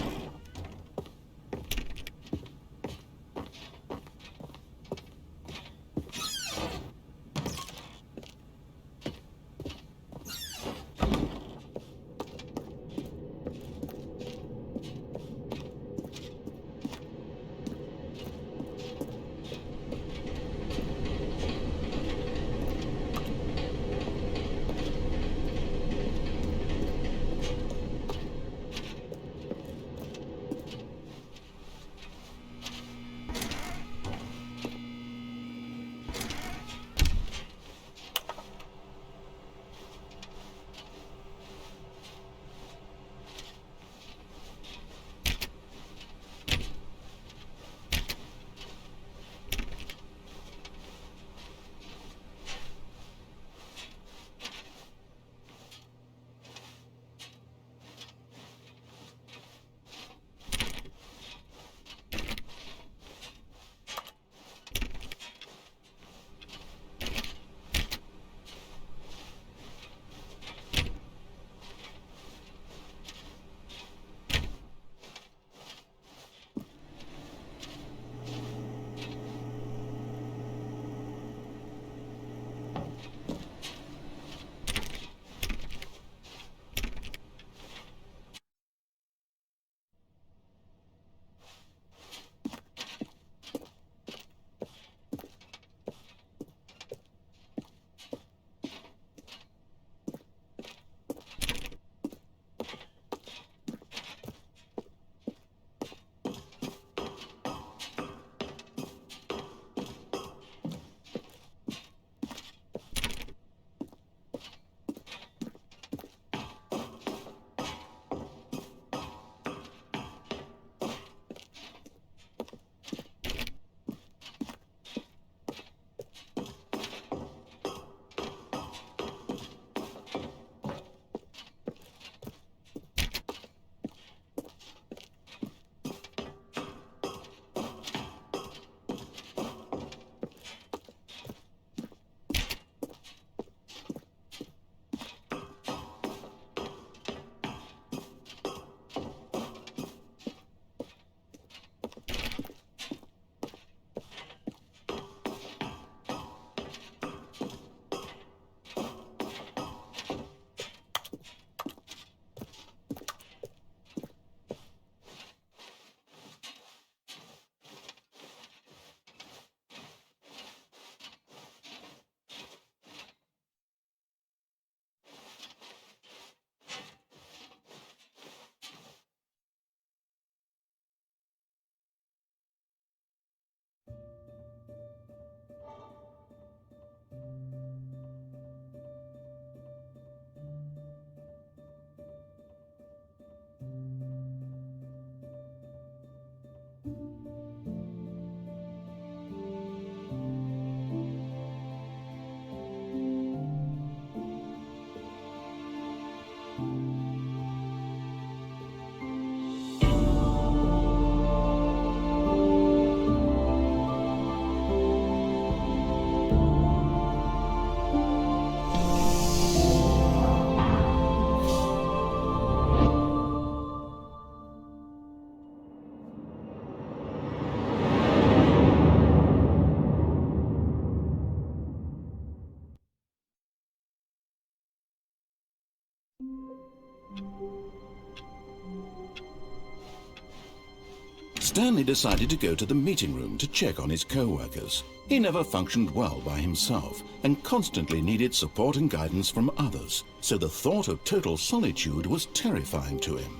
Stanley decided to go to the meeting room to check on his co-workers. He never functioned well by himself and constantly needed support and guidance from others, so the thought of total solitude was terrifying to him.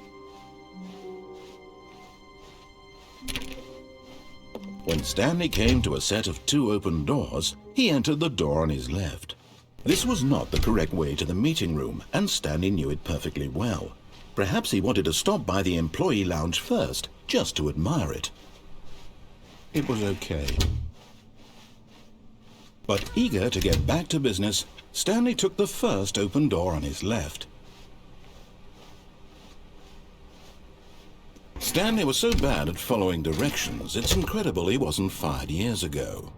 When Stanley came to a set of 2 open doors, he entered the door on his left. This was not the correct way to the meeting room, and Stanley knew it perfectly well. Perhaps he wanted to stop by the employee lounge first, just to admire it. It was okay. But eager to get back to business, Stanley took the first open door on his left. Stanley was so bad at following directions, it's incredible he wasn't fired years ago.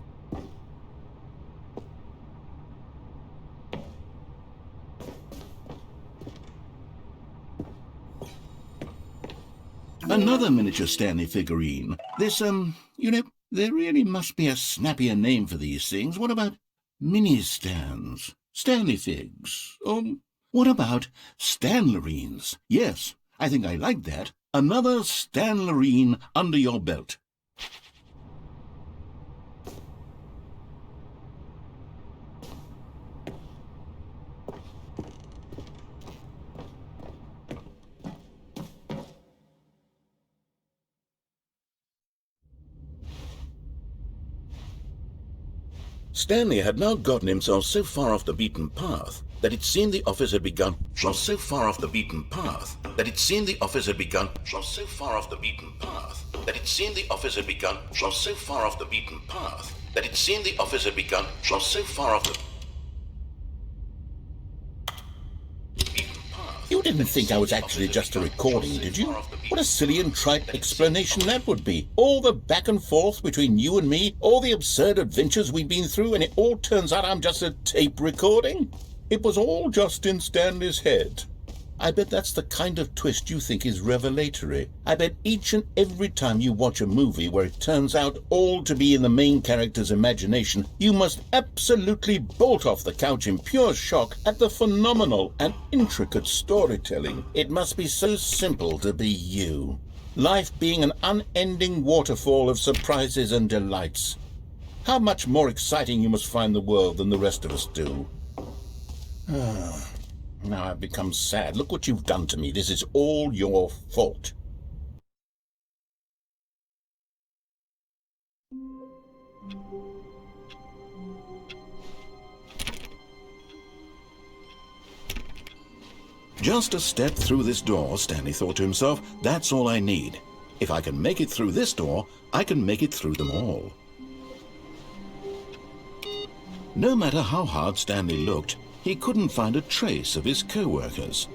Another miniature Stanley figurine. This, there really must be a snappier name for these things. What about mini-stands? Stanley figs? What about Stanlerines? Yes, I think I like that. Another Stanlerine under your belt. Stanley had now gotten himself so far off the beaten path that it seemed the office had begun. So far off the beaten path that it seemed the office had begun. So far off the beaten path that it seemed the office had begun. So far off the beaten path that it seemed the office had begun. So far off the. You didn't think I was actually just a recording, did you? What a silly and trite explanation that would be. All the back and forth between you and me, all the absurd adventures we've been through, and it all turns out I'm just a tape recording? It was all just in Stanley's head. I bet that's the kind of twist you think is revelatory. I bet each and every time you watch a movie where it turns out all to be in the main character's imagination, you must absolutely bolt off the couch in pure shock at the phenomenal and intricate storytelling. It must be so simple to be you. Life being an unending waterfall of surprises and delights. How much more exciting you must find the world than the rest of us do. Now I've become sad. Look what you've done to me. This is all your fault. Just a step through this door, Stanley thought to himself. That's all I need. If I can make it through this door, I can make it through them all. No matter how hard Stanley looked, he couldn't find a trace of his co-workers.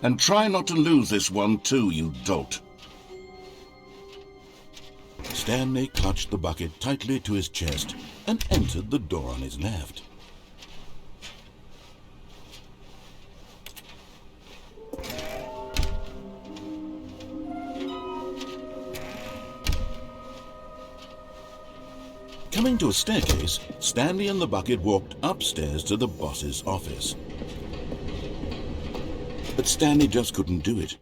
And try not to lose this one too, you dolt. Stanley clutched the bucket tightly to his chest and entered the door on his left. Coming to a staircase, Stanley and the bucket walked upstairs to the boss's office. But Stanley just couldn't do it.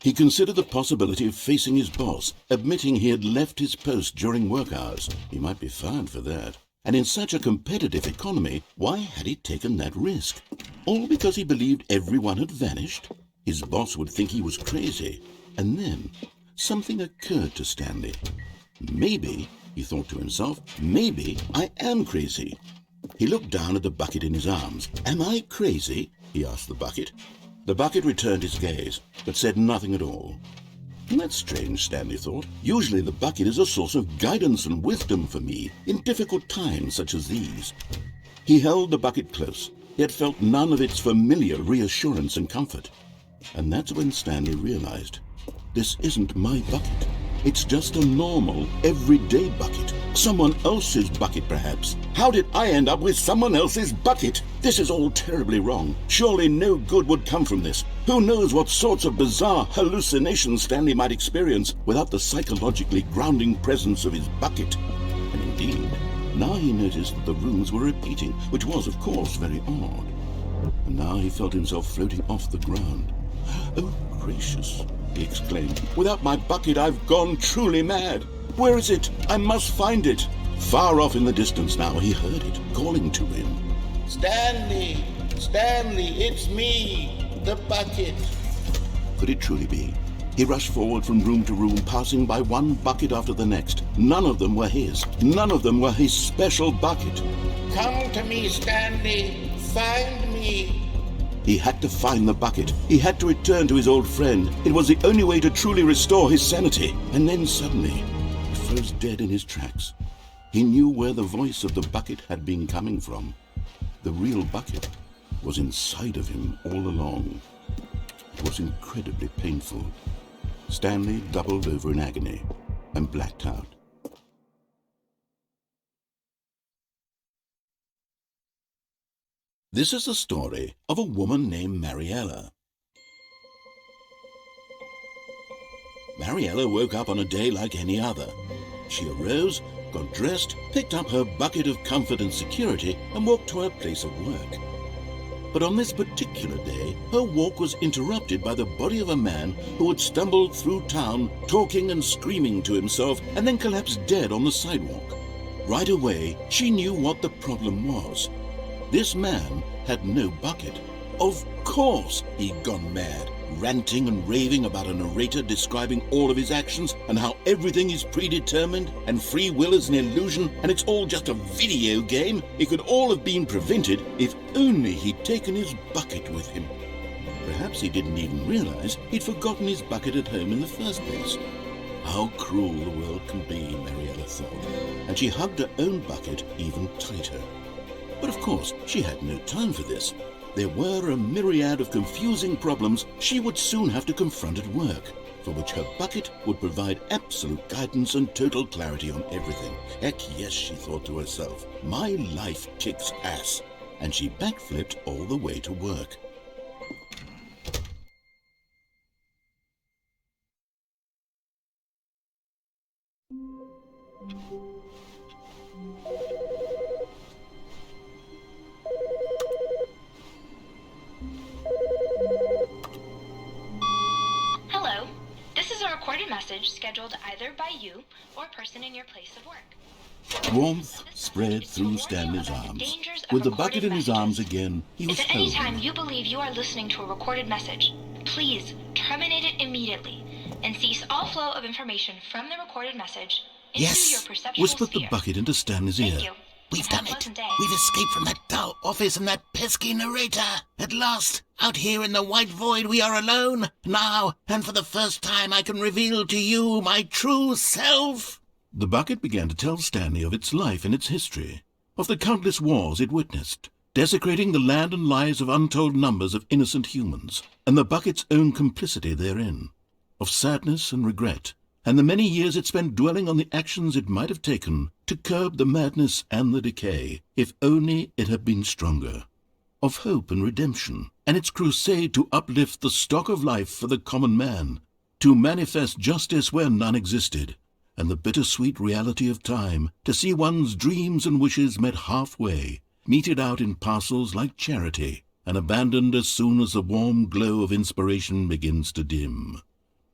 He considered the possibility of facing his boss, admitting he had left his post during work hours. He might be fired for that. And in such a competitive economy, why had he taken that risk? All because he believed everyone had vanished? His boss would think he was crazy. And then something occurred to Stanley. Maybe, he thought to himself, maybe I am crazy. He looked down at the bucket in his arms. Am I crazy? He asked the bucket. The bucket returned his gaze, but said nothing at all. That's strange, Stanley thought. Usually the bucket is a source of guidance and wisdom for me in difficult times such as these. He held the bucket close, yet felt none of its familiar reassurance and comfort. And that's when Stanley realized, this isn't my bucket. It's just a normal, everyday bucket. Someone else's bucket, perhaps. How did I end up with someone else's bucket? This is all terribly wrong. Surely no good would come from this. Who knows what sorts of bizarre hallucinations Stanley might experience without the psychologically grounding presence of his bucket. And indeed, now he noticed that the runes were repeating, which was, of course, very odd. And now he felt himself floating off the ground. Oh, gracious, he exclaimed. Without my bucket, I've gone truly mad. Where is it? I must find it. Far off in the distance now, he heard it, calling to him. Stanley! Stanley, it's me, the bucket. Could it truly be? He rushed forward from room to room, passing by one bucket after the next. None of them were his. None of them were his special bucket. Come to me, Stanley. Find me. He had to find the bucket. He had to return to his old friend. It was the only way to truly restore his sanity. And then suddenly, he froze dead in his tracks. He knew where the voice of the bucket had been coming from. The real bucket was inside of him all along. It was incredibly painful. Stanley doubled over in agony and blacked out. This is the story of a woman named Mariella. Mariella woke up on a day like any other. She arose, got dressed, picked up her bucket of comfort and security, and walked to her place of work. But on this particular day, her walk was interrupted by the body of a man who had stumbled through town, talking and screaming to himself, and then collapsed dead on the sidewalk. Right away, she knew what the problem was. This man had no bucket. Of course he'd gone mad, ranting and raving about a narrator describing all of his actions and how everything is predetermined and free will is an illusion and it's all just a video game. It could all have been prevented if only he'd taken his bucket with him. Perhaps he didn't even realize he'd forgotten his bucket at home in the first place. How cruel the world can be, Mariella thought, and she hugged her own bucket even tighter. But of course, she had no time for this. There were a myriad of confusing problems she would soon have to confront at work, for which her bucket would provide absolute guidance and total clarity on everything. Heck yes, she thought to herself, my life kicks ass. And she backflipped all the way to work. Message scheduled either by you or a person in your place of work. Warmth spread through Stanley's arms. With the bucket in his arms again, he was If at any time you believe you are listening to a recorded message, please terminate it immediately and cease all flow of information from the recorded message into your perceptual whispered sphere. the bucket into Stanley's ear. Thank you. We've Have done a it. pleasant day. We've escaped from that dull office and that pesky narrator. At last, out here in the white void, we are alone. Now, and for the first time, I can reveal to you my true self. The bucket began to tell Stanley of its life and its history, of the countless wars it witnessed, desecrating the land and lives of untold numbers of innocent humans, and the bucket's own complicity therein, of sadness and regret, and the many years it spent dwelling on the actions it might have taken to curb the madness and the decay, if only it had been stronger, of hope and redemption, and its crusade to uplift the stock of life for the common man, to manifest justice where none existed, and the bittersweet reality of time, to see one's dreams and wishes met halfway, meted out in parcels like charity, and abandoned as soon as the warm glow of inspiration begins to dim.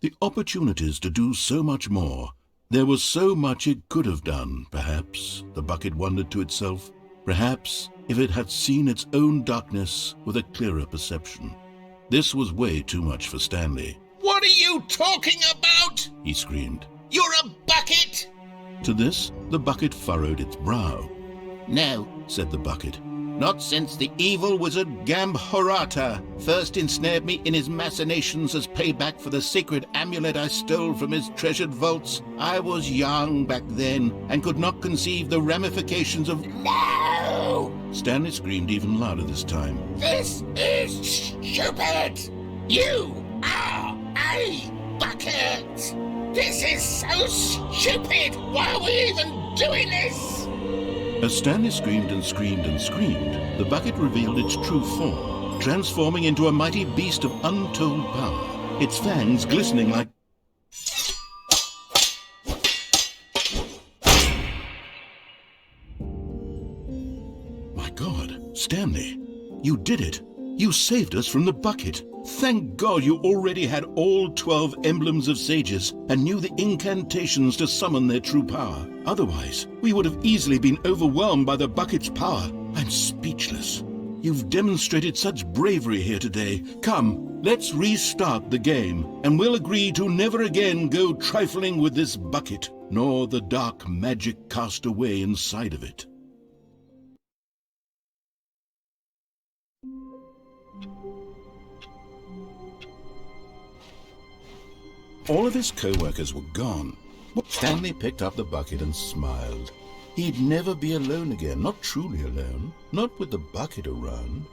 The opportunities to do so much more. There was so much it could have done, perhaps, the bucket wondered to itself. Perhaps if it had seen its own darkness with a clearer perception. This was way too much for Stanley. What are you talking about? He screamed. You're a bucket! To this, the bucket furrowed its brow. No, Said the bucket. not since the evil wizard Narrator first ensnared me in his machinations as payback for the sacred amulet I stole from his treasured vaults. I was young back then and could not conceive the ramifications of... No! Stanley screamed even louder this time. This is stupid! You are a bucket! This is so stupid! Why are we even doing this? As Stanley screamed and screamed and screamed, the bucket revealed its true form, transforming into a mighty beast of untold power, its fangs glistening like... My God, Stanley, you did it. You saved us from the bucket. Thank God you already had all 12 emblems of sages and knew the incantations to summon their true power. Otherwise, we would have easily been overwhelmed by the bucket's power. I'm speechless. You've demonstrated such bravery here today. Come, let's restart the game, and we'll agree to never again go trifling with this bucket, nor the dark magic cast away inside of it. All of his co-workers were gone. Stanley picked up the bucket and smiled. He'd never be alone again, not truly alone, not with the bucket around.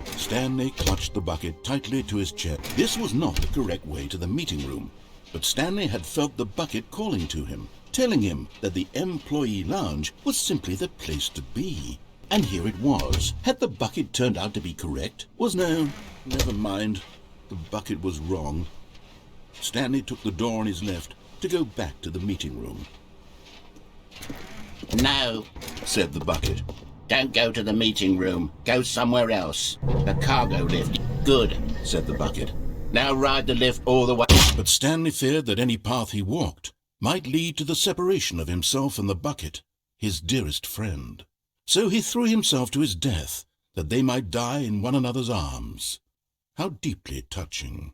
Stanley clutched the bucket tightly to his chest. This was not the correct way to the meeting room, but Stanley had felt the bucket calling to him, telling him that the employee lounge was simply the place to be. And here it was. Had the bucket turned out to be correct? No, never mind. The bucket was wrong. Stanley took the door on his left to go back to the meeting room. No, said the bucket. Don't go to the meeting room. Go somewhere else. The cargo lift. Good, said the bucket. Now ride the lift all the way. But Stanley feared that any path he walked might lead to the separation of himself and the bucket, his dearest friend. So he threw himself to his death, that they might die in one another's arms. How deeply touching.